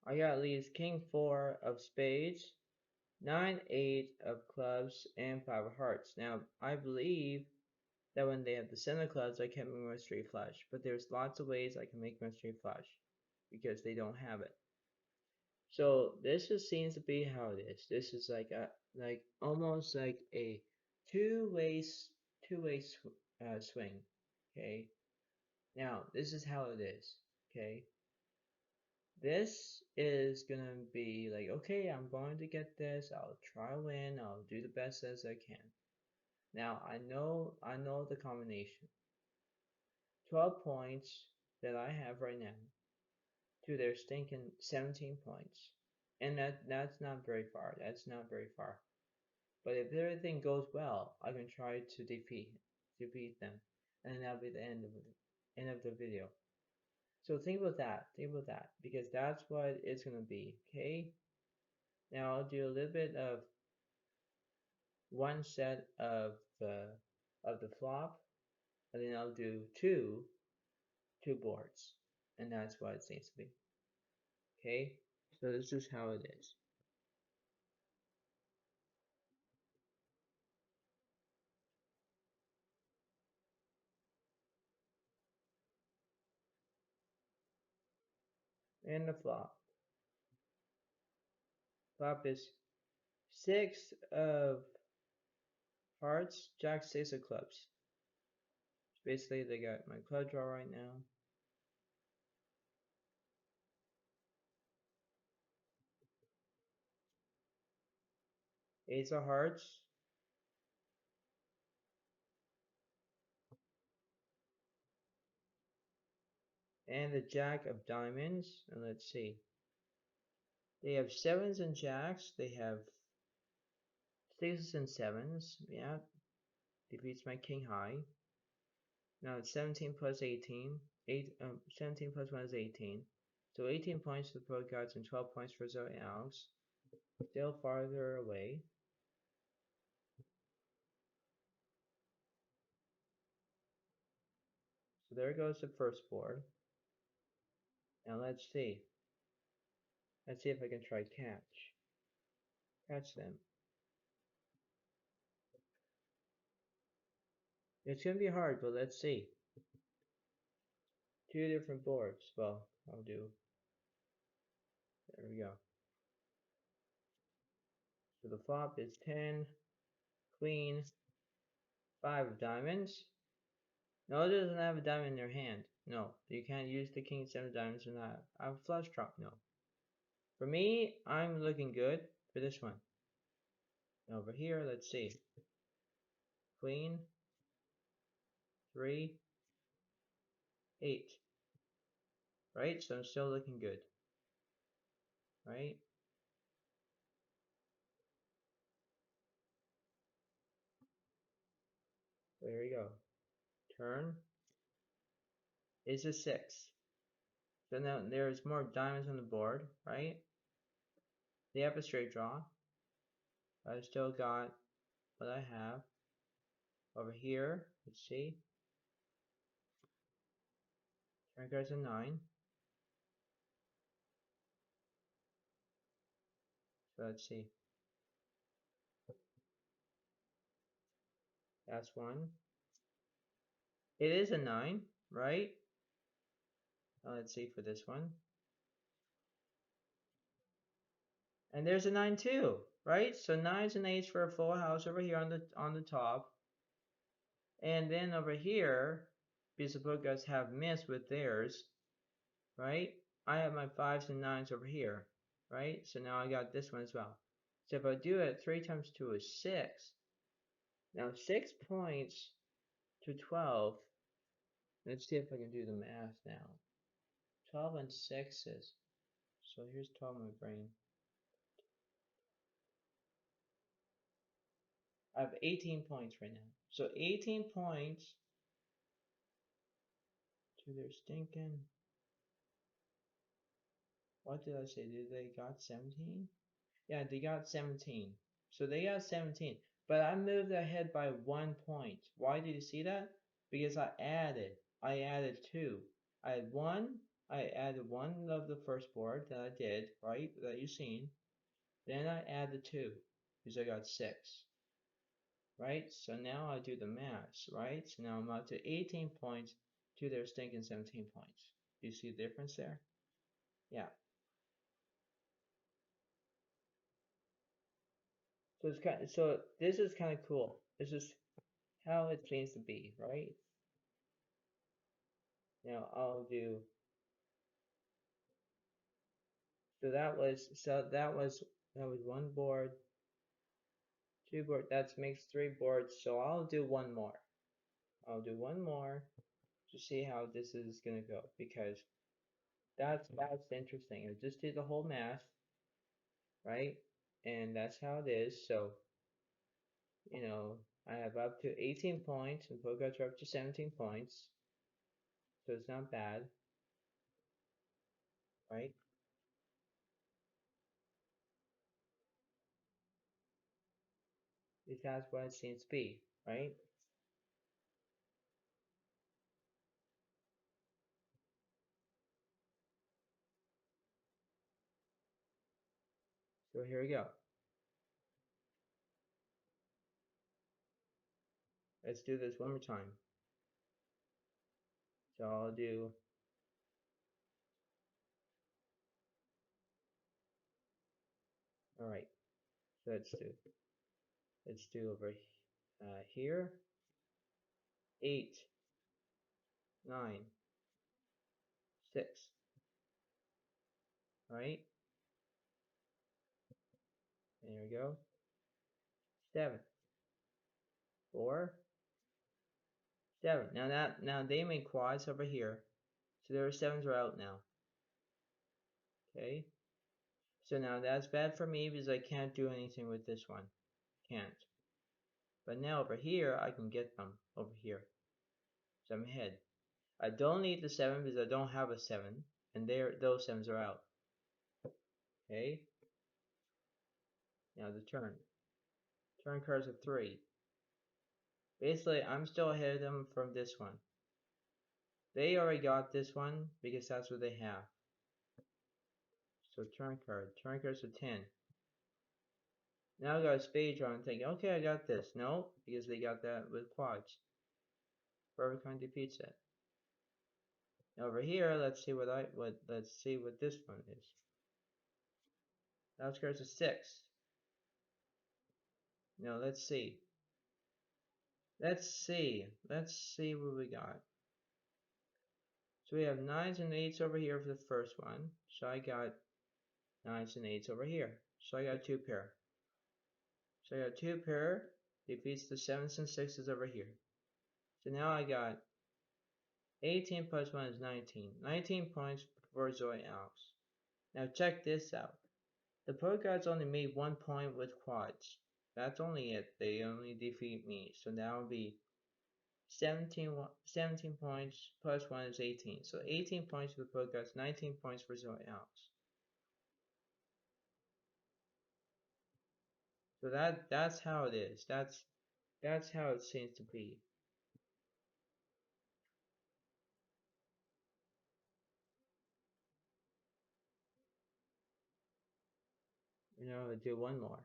I got at least King 4 of spades, 9, 8 of clubs, and 5 of hearts. Now, I believe that when they have the 7 of clubs, I can't make my straight flush. But there's lots of ways I can make my straight flush because they don't have it. So this just seems to be how it is. This is like almost like a two-way swing. Okay. Now this is how it is. Okay. This is gonna be like, okay, I'm going to get this. I'll try to win. I'll do the best as I can. Now I know the combination. 12 points that I have right now to their stinking 17 points. And that's not very far. That's not very far. But if everything goes well, I can try to defeat them. And that'll be the end of the video. So think about that. Think about that. Because that's what it's gonna be. Okay? Now I'll do a little bit of one set of the flop, and then I'll do two boards. And that's what it seems to be. Okay? So this is how it is. And the flop. Flop is 6 of hearts, jack, 6 of clubs. Basically, they got my club draw right now. Ace of hearts. And the jack of diamonds. And let's see. They have 7s and jacks. They have 6s and 7s. Yeah. Defeats my king high. Now it's 17 plus 18. 17 plus 1 is 18. So 18 points for the pro cards and 12 points for Zoe and Alex. Still farther away. So there goes the first board. Now let's see. Let's see if I can try catch them. It's gonna be hard, but let's see. Two different boards. Well, I'll do. There we go. So the flop is 10, queen, 5 of diamonds. No, it doesn't have a diamond in their hand. No, you can't use the king, 7 of diamonds and that. I have a flush draw. No. For me, I'm looking good for this one. Over here, let's see. Queen, 3, 8. Right? So I'm still looking good. Right? There you go. Turn is a 6. So now there's more diamonds on the board, right? They have a straight draw. I still got what I have. Over here, let's see. Turn cards a 9. So let's see. That's 1. It is a 9, right? Let's see for this one. And there's a 9 too, right? So 9s and 8s for a full house over here on the top. And then over here, because the book guys have missed with theirs, right? I have my 5s and 9s over here, right? So now I got this one as well. So if I do it, 3 times 2 is 6. Now 6 points to 12. Let's see if I can do the math now. 12 and 6 is So here's 12 in my brain. I have 18 points right now. So 18 points to their stinking. What did I say? Did they got 17? Yeah, they got 17. So they got 17. But I moved ahead by 1 point. Why did you see that? Because I added. I added 2. I had 1. I added 1 of the first board that I did, right? That you've seen. Then I added 2. Because I got 6. Right? So now I do the math, right? So now I'm up to 18 points to their stinking 17 points. Do you see the difference there? Yeah. So this is kind of cool. This is how it seems to be, right? Now I'll do. So that was one board, two board. That makes 3 boards. So I'll do one more. I'll do one more to see how this is gonna go because that's interesting. I just did the whole math, right? And that's how it is. So I have up to 18 points and Pokemon's are up to 17 points. So it's not bad, right? Because that's what it seems to be, right? So here we go. Let's do this one more time. So I'll do. All right. So let's do over here. 8, 9, 6. Right? There we go. 7, 4, 7. Now they make quads over here. So their 7s are out now. Okay. So now that's bad for me because I can't do anything with this one. Can't. But now over here, I can get them over here. So I'm ahead. I don't need the 7 because I don't have a 7. And those 7s are out. Okay. Now the turn. Turn cards are 3. Basically, I'm still ahead of them from this one. They already got this one because that's what they have. So turn card. Turn cards are 10. Now I got a spade draw and thinking, okay, I got this. No, because they got that with quads. Whoever kind defeats it. Now over here, let's see what this one is. Now it's cards are 6. Now let's see. Let's see what we got. So we have 9s and 8s over here for the first one. So I got 9s and 8s over here. So I got 2 pair. So I got 2 pair defeats the 7s and 6s over here. So now I got 18 plus 1 is 19. 19 points for Zoe Alex. Now check this out. The Pro Guards only made 1 point with quads. That's only it. They only defeat me. So that will be 17 points plus 1 is 18. So 18 points for the Pro Guards, 19 points for Zoe Alex. So that's how it is. That's how it seems to be. I'll do one more.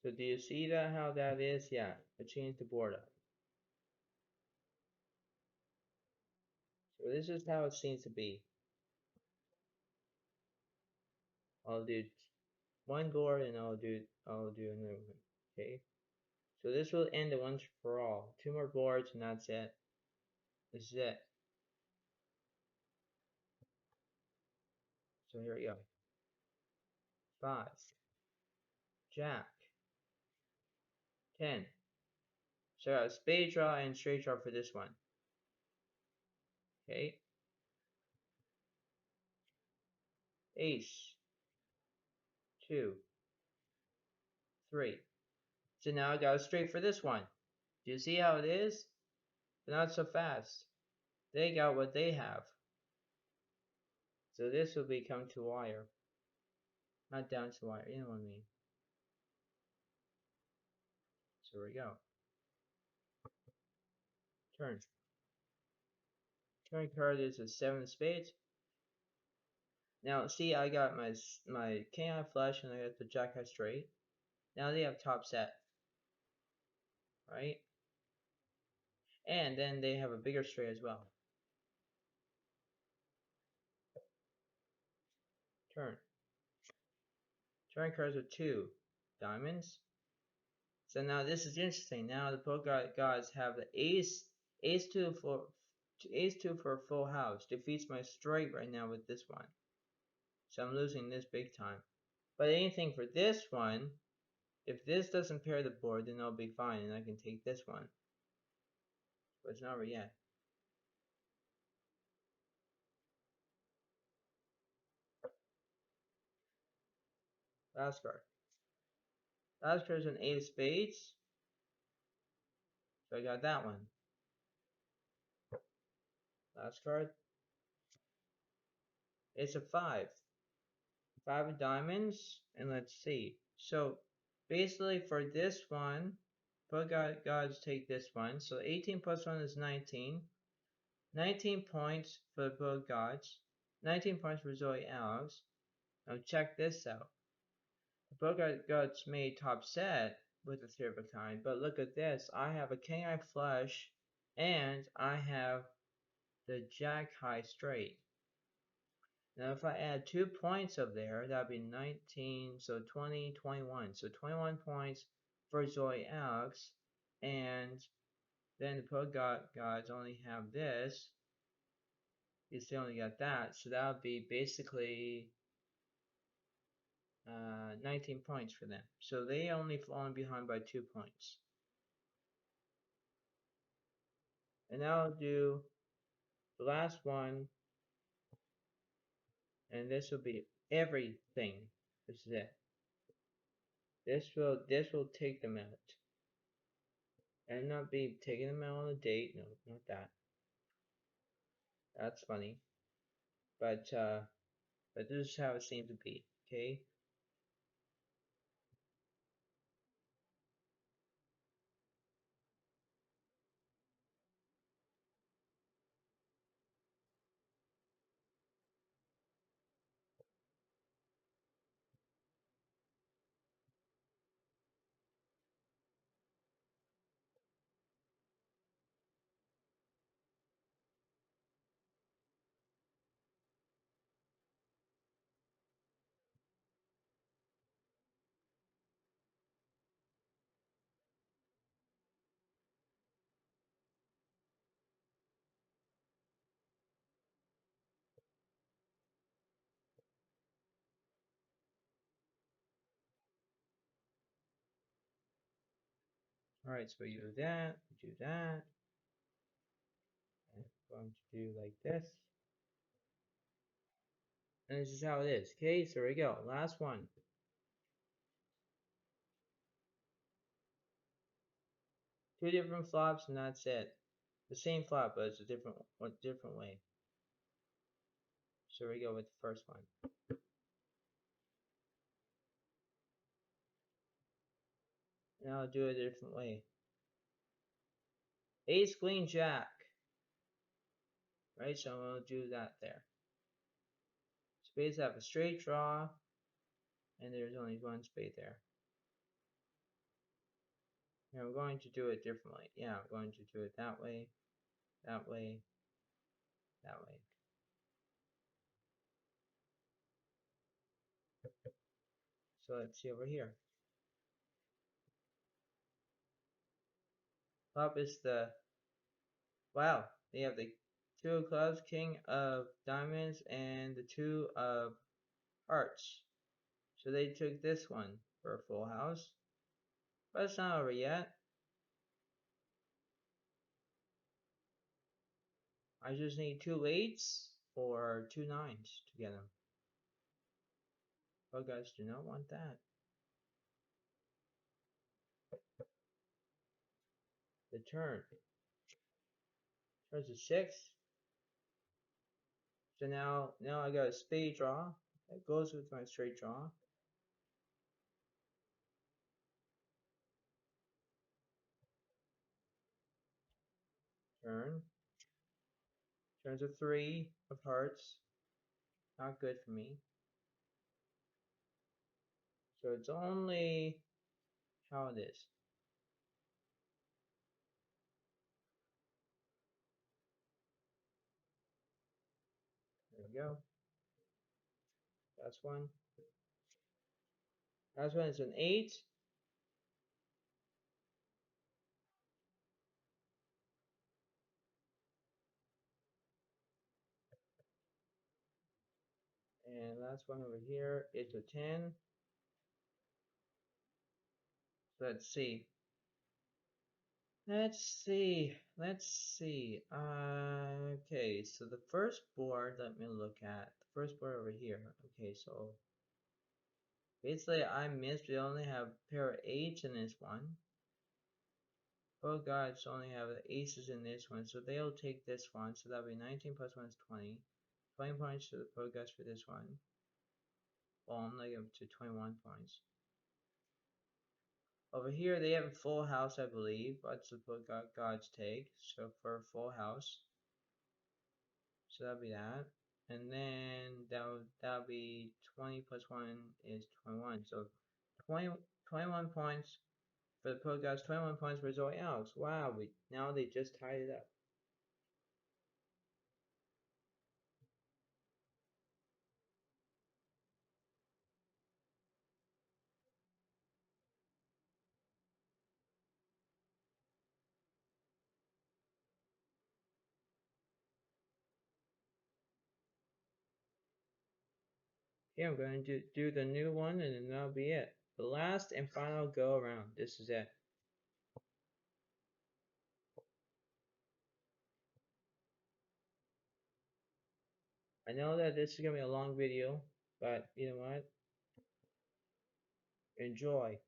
So do you see that how that is? Yeah, I changed the board up. So this is how it seems to be. I'll do one board and I'll do another one. Okay. So this will end it once for all. Two more boards and that's it. This is it. So here we go. 5, Jack, 10. So I got a spade draw and straight draw for this one. Okay. Ace, 2, 3. So now I got a straight for this one. Do you see how it is? But not so fast. They got what they have. So this will become to wire. Not down to wire, you know what I mean. So here we go. Turn. Turn card is a 7 of spades. Now see, I got my king eye flush and I got the jack eye straight. Now they have top set, right? And then they have a bigger straight as well. Turn. Turn cards are 2 diamonds. So now this is interesting. Now the poker gods have the ace 2 for a full house. Defeats my straight right now with this one. So I'm losing this big time. But anything for this one, if this doesn't pair the board, then I'll be fine and I can take this one. But it's not over yet. Last card. Last card is an 8 of spades. So I got that one. Last card. It's a 5. 5 of diamonds. And let's see. So basically for this one, poker gods take this one. So 18 plus 1 is 19. 19 points for the poker gods. 19 points for Zoe Alex. Now check this out. The book got made top set with a three of a kind, but look at this. I have a king high flush and I have the jack high straight. Now if I add 2 points up there, that'd be 19, so 20, 21. So 21 points for Zoe Alex, and then the Pug Gods only have this. Because they only got that, so that would be basically 19 points for them. So they only fallen behind by 2 points. And now I'll do the last one, and this will be everything. This is it. This will take them out. And not be taking them out on a date. No, not that. That's funny. But this is how it seems to be. Okay. All right. So you do that. You do that. And I'm going to do like this. And this is how it is. Okay. So here we go. Last one. Two different flops, and that's it. The same flop, but it's a different way. So here we go with the first one. Now I'll do it a different way. Ace, queen, jack. Right, so I'm going to do that there. Spades have a straight draw, and there's only one spade there. Yeah, I'm going to do it differently. Yeah, I'm going to do it that way, that way, that way. So let's see over here. Top is the, wow, they have the two of clubs, king of diamonds, and the two of hearts. So they took this one for a full house. But it's not over yet. I just need two eights or two nines to get them. But guys do not want that. The turn. Turns to six. So now I got a spade draw. That goes with my straight draw. Turn. Turns a three of hearts. Not good for me. So it's only how it is. There we go. That's one. That's one is an eight. And last one over here is a 10. So let's see. Let's see. Okay, so the first board, let me look at. The first board over here. Okay, so basically I missed, we only have a pair of eights in this one. Both guys only have the aces in this one, so they'll take this one. So that'll be 19 plus 1 is 20. 20 points to the pro guys for this one. Well, I'm gonna give them to 21 points. Over here, they have a full house, I believe. What's the pro gods take? So for a full house. So that'll be that. And then that'll be 20 plus 1 is 21. So 20, 21 points for the pro guys, 21 points for Zoe Alex. Wow, now they just tied it up. Here I'm going to do the new one and then that'll be it. The last and final go around. This is it. I know that this is going to be a long video, but you know what? Enjoy.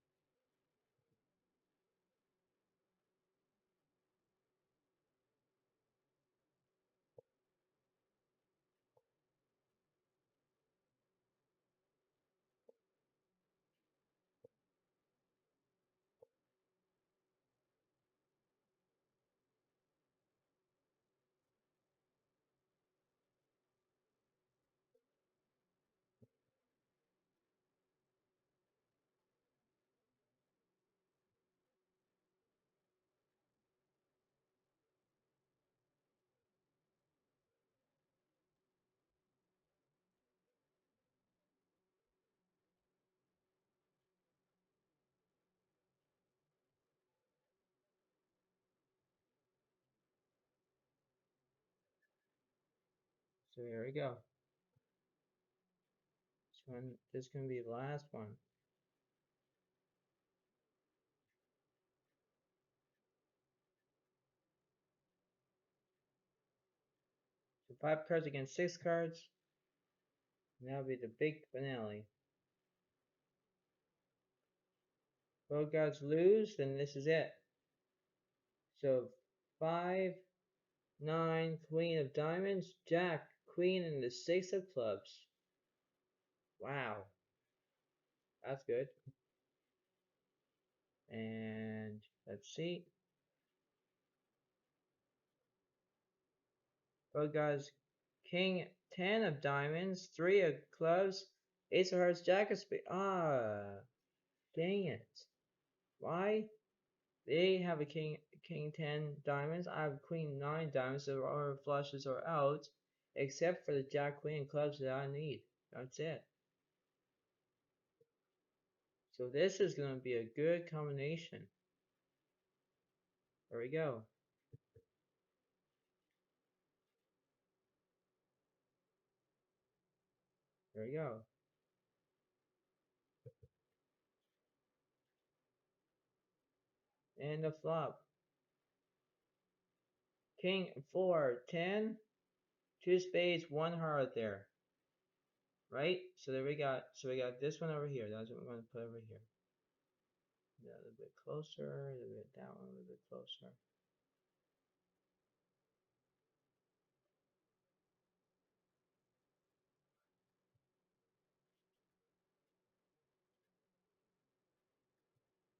So here we go. This is going to be the last one. So 5 cards against 6 cards. And that'll be the big finale. Both guys lose, then this is it. So 5, 9, Queen of Diamonds, Jack, Queen, and the 6 of Clubs. Wow. That's good. And let's see. Both guys, King, 10 of Diamonds, 3 of Clubs, Ace of Hearts, Jack of Spades. Ah, dang it. Why? They have a king 10 diamonds. I have queen 9 diamonds. So our flushes are out, except for the jack queen clubs that I need. That's it. So this is going to be a good combination. There we go. There we go. And the flop. King 4, 10, 2 spades, 1 heart there. Right? So there we got this one over here. That's what we're going to put over here. A little bit closer, a little bit that one, a little bit closer.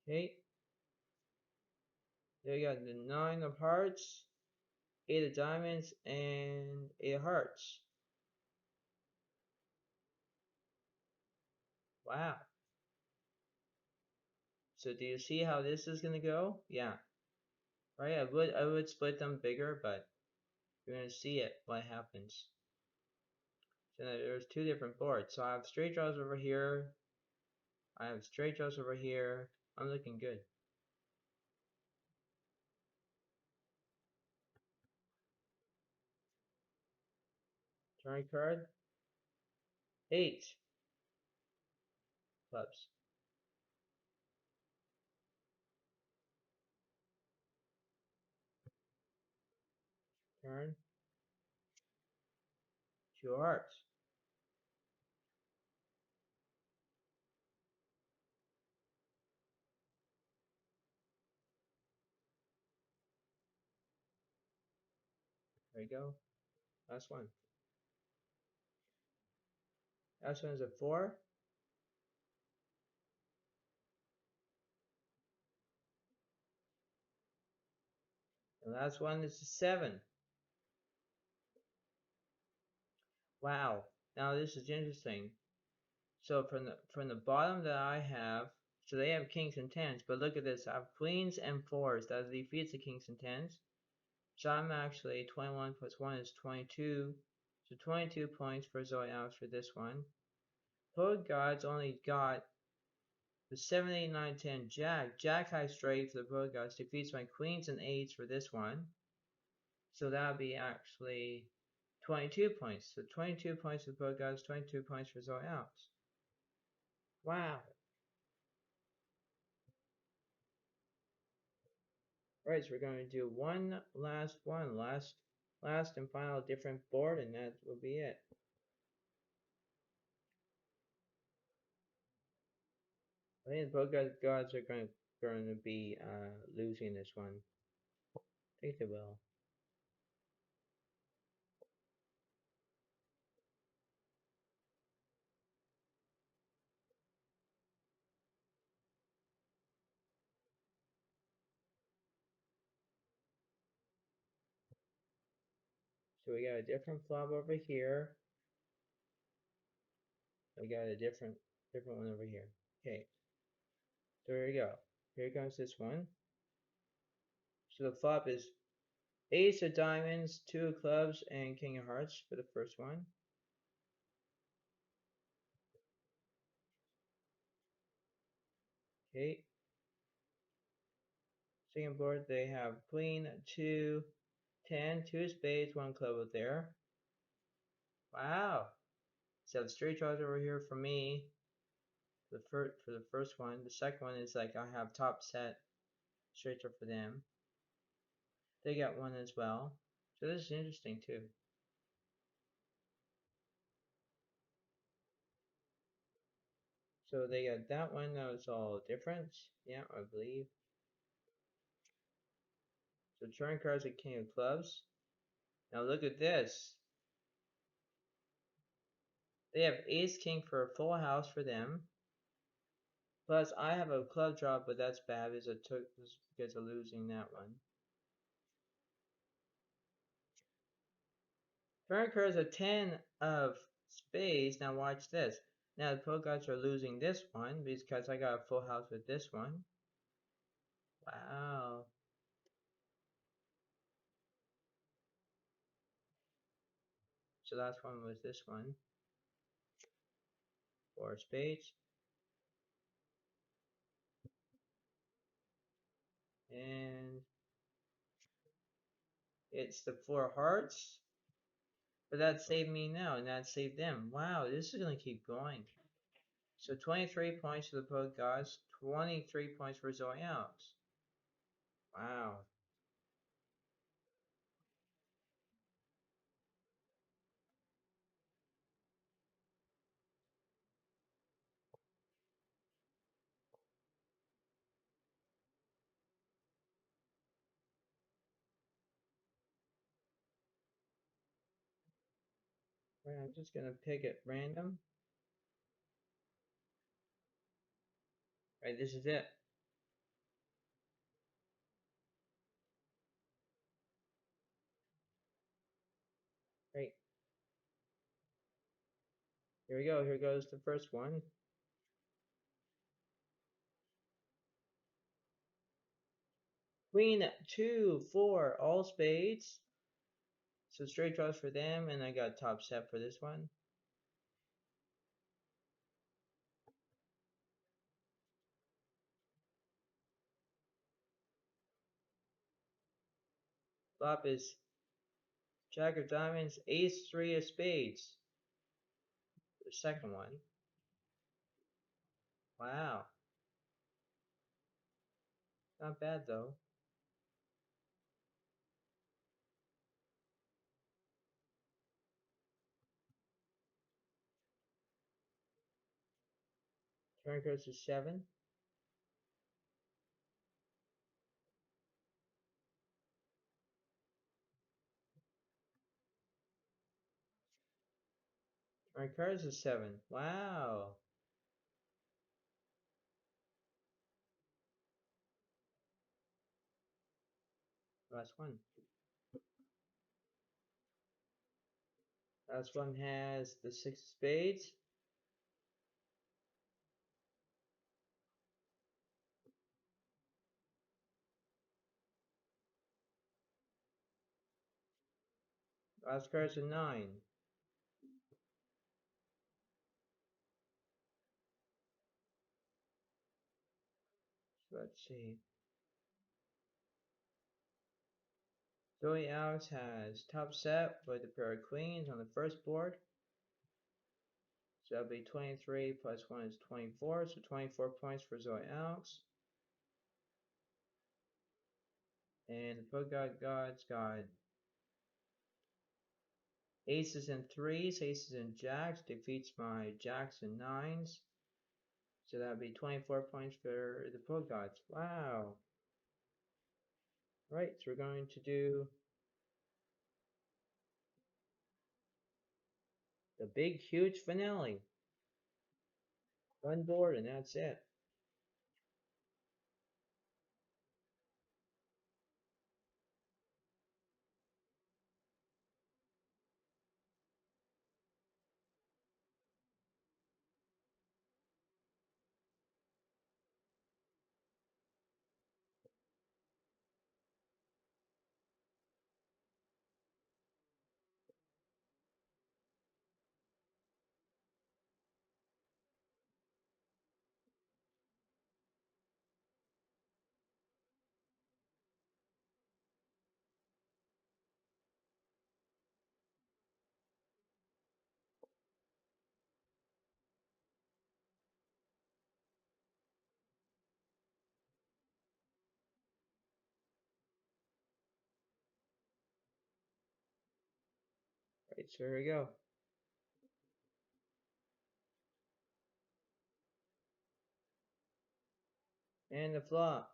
Okay. There you got the 9 of hearts, 8 of diamonds, and 8 of hearts. Wow. So do you see how this is gonna go? Yeah. Right? I would split them bigger, but you're gonna see it what happens. So there's two different boards. So I have straight draws over here. I have straight draws over here. I'm looking good. Turn card. 8 clubs. Turn. 2 hearts. There you go. Last one. Last one is a 4. And last one is a 7. Wow. Now this is interesting. So from the bottom that I have, so they have kings and tens, but look at this. I have queens and fours. That defeats the kings and tens. So I'm actually 21 plus 1 is 22. So 22 points for Zoe Alex for this one. Poet Gods only got the 7, 8, 9, 10 Jack. Jack high straight for the Poet Gods defeats my queens and eights for this one. So that would be actually 22 points. So 22 points for the Poet Gods, 22 points for Zoe Alex. Wow. Alright, so we're going to do one, last and final different board, and that will be it. I think the Bogart gods are going to be losing this one. I think they will. So we got a different flop over here. We got a different one over here. Okay, so here we go. Here comes this one. So the flop is ace of diamonds, 2 of clubs, and king of hearts for the first one. Okay. Second board, they have queen, 2, 10, 2 spades, 1 club up there. Wow. So the straight draws over here for me. For the first one. The second one is like I have top set straight draw for them. They got one as well. So this is interesting too. So they got that one that was all different. Yeah, I believe. So turn cards at king of clubs. Now look at this. They have ace king for a full house for them. Plus I have a club drop, but that's bad because of losing that one. Turn occurs a 10 of spades. Now watch this. Now the pro guys are losing this one because I got a full house with this one. Wow. So last one was this one. Four spades. And it's the four hearts. But that saved me now, and that saved them. Wow, this is going to keep going. So 23 points for the Poke Gods, 23 points for Zoe Alex. Wow. Right, I'm just going to pick at random. Right, this is it. Right, here we go. Here goes the first one. Queen, 2, 4, all spades. So straight draws for them, and I got top set for this one. Flop is Jack of Diamonds, Ace, 3 of Spades. The second one. Wow. Not bad though. Turn goes to 7. Turn cards to 7. Wow. Last one. Last one has the 6 of Spades. Last card's a 9. So let's see. Zoe Alex has top set with a pair of queens on the first board. So that'll be 23 plus 1 is 24. So 24 points for Zoe Alex. And the Polka Gods got aces and threes, aces and jacks. Defeats my jacks and nines. So that'd be 24 points for the Polka Gods. Wow. Right, so we're going to do the big, huge finale. One board and that's it. Right, so here we go. And the flop.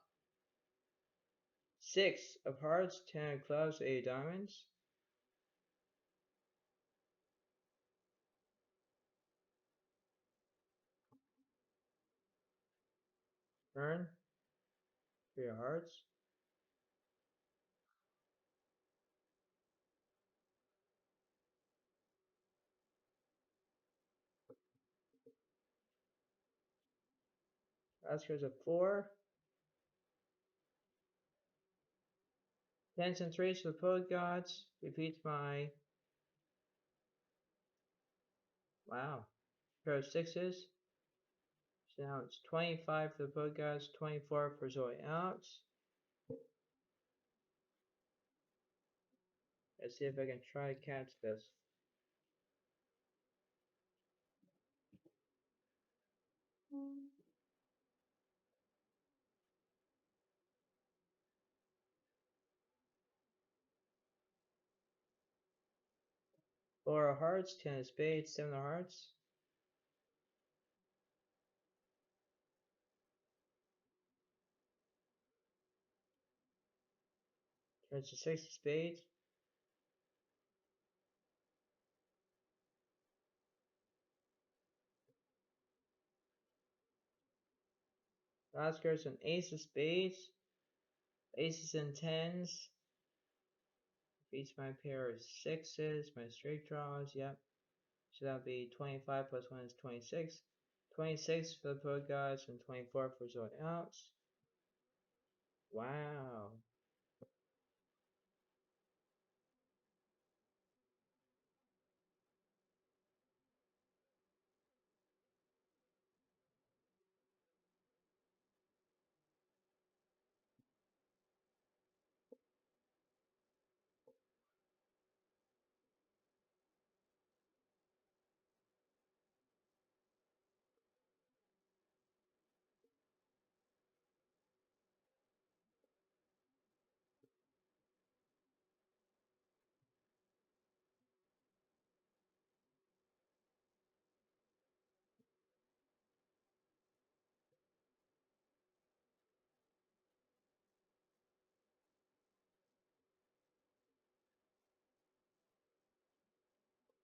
6 of hearts, 10 of clubs, 8 of diamonds. Turn. 3 of hearts. Last card's a 4. Tens and threes for both gods. Defeats my, wow, pair of sixes. So now it's 25 for the both gods, 24 for Zoe Alex. Let's see if I can try to catch this. Four of hearts, 10 of spades, 7 of hearts. Turns to 6 of spades. Last card's an ace of spades. Aces and tens. Beats my pair of sixes, my straight draws, yep. So that'll be 25 plus 1 is 26. 26 for the pro guys and 24 for Zoe Alex. Wow.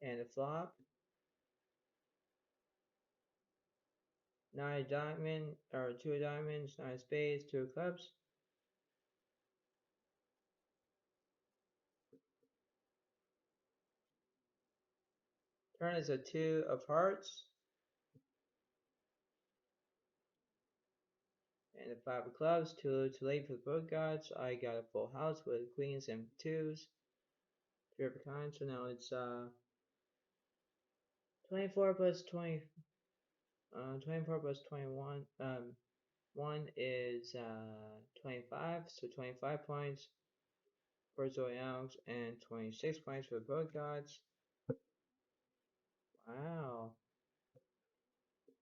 And the flop. 9 diamond, or 2 diamonds, 9 spades, 2 clubs. Turn is a 2 of hearts. And the 5 of clubs, too late for the book gods. I got a full house with queens and 2s. 3 of a kind, so now it's 24 plus 20, 24 plus 21, 1 is 25, so 25 points for Zoe Alex and 26 points for both gods. Wow.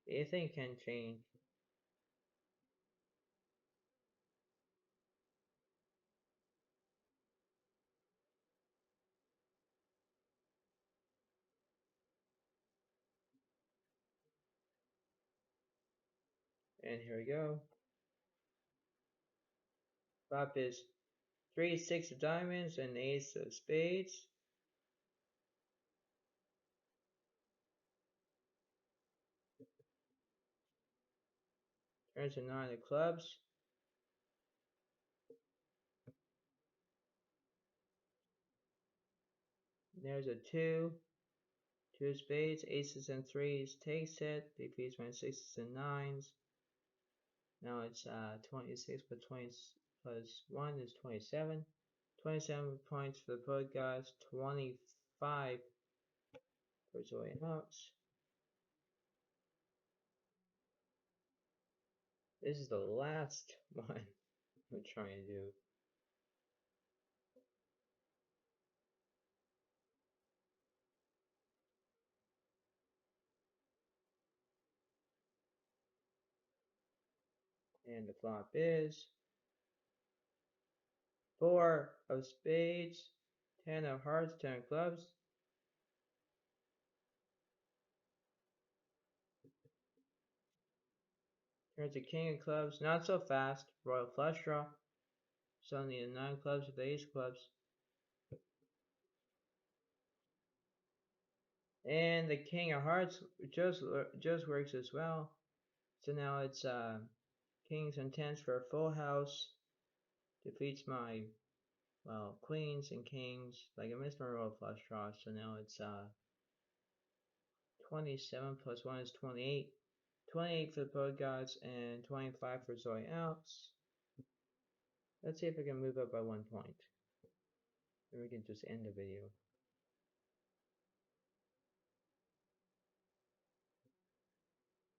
Anything can change. And here we go. Flop is 3, 6 of diamonds, and ace of spades. Turns to 9 of clubs. There's a 2. 2 of spades, aces and 3s takes it. Defeats my 6s and 9s. Now it's 26 plus 20 plus 1 is 27. 27 points for the both guys, 25 for Zoe Alex. This is the last one I'm trying to do. And the flop is 4 of spades, 10 of hearts, 10 of clubs. Here's the king of clubs, not so fast, royal flush draw. Suddenly the 9 clubs with the ace clubs. And the king of hearts just works as well. So now it's kings and tens for a full house. Defeats my, well, queens and kings. Like I missed my royal flush draw, so now it's 27 plus 1 is 28. 28 for the both gods and 25 for Zoe Alex. Let's see if I can move up by 1 point. And we can just end the video.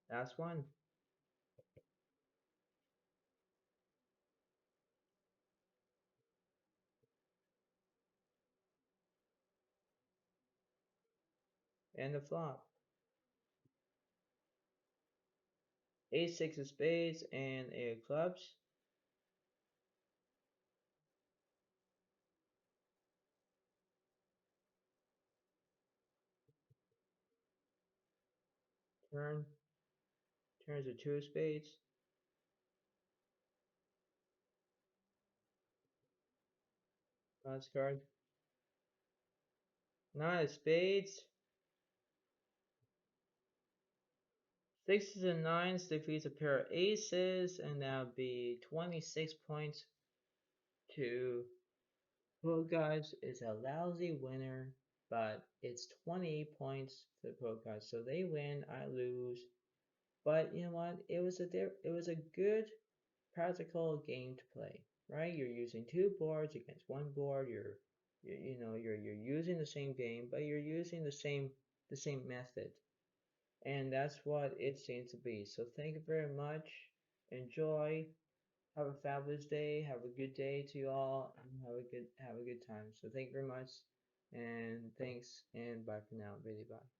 Last one. And the flop. Ace six of spades and a clubs. Turn. Turns a two of spades. Last card. Nine of spades. Sixes and nines defeats a pair of aces, and that would be 26 points to Pro Guys. Is a lousy winner, but it's 28 points to the Pro Guys. So they win, I lose. But you know what? It was a good practical game to play, right? You're using two boards against one board. You're using the same game, but you're using the same method. And that's what it seems to be. So thank you very much. Enjoy. Have a fabulous day. Have a good day to you all, and have a good time. So thank you very much, and thanks, and bye for now. Really bye.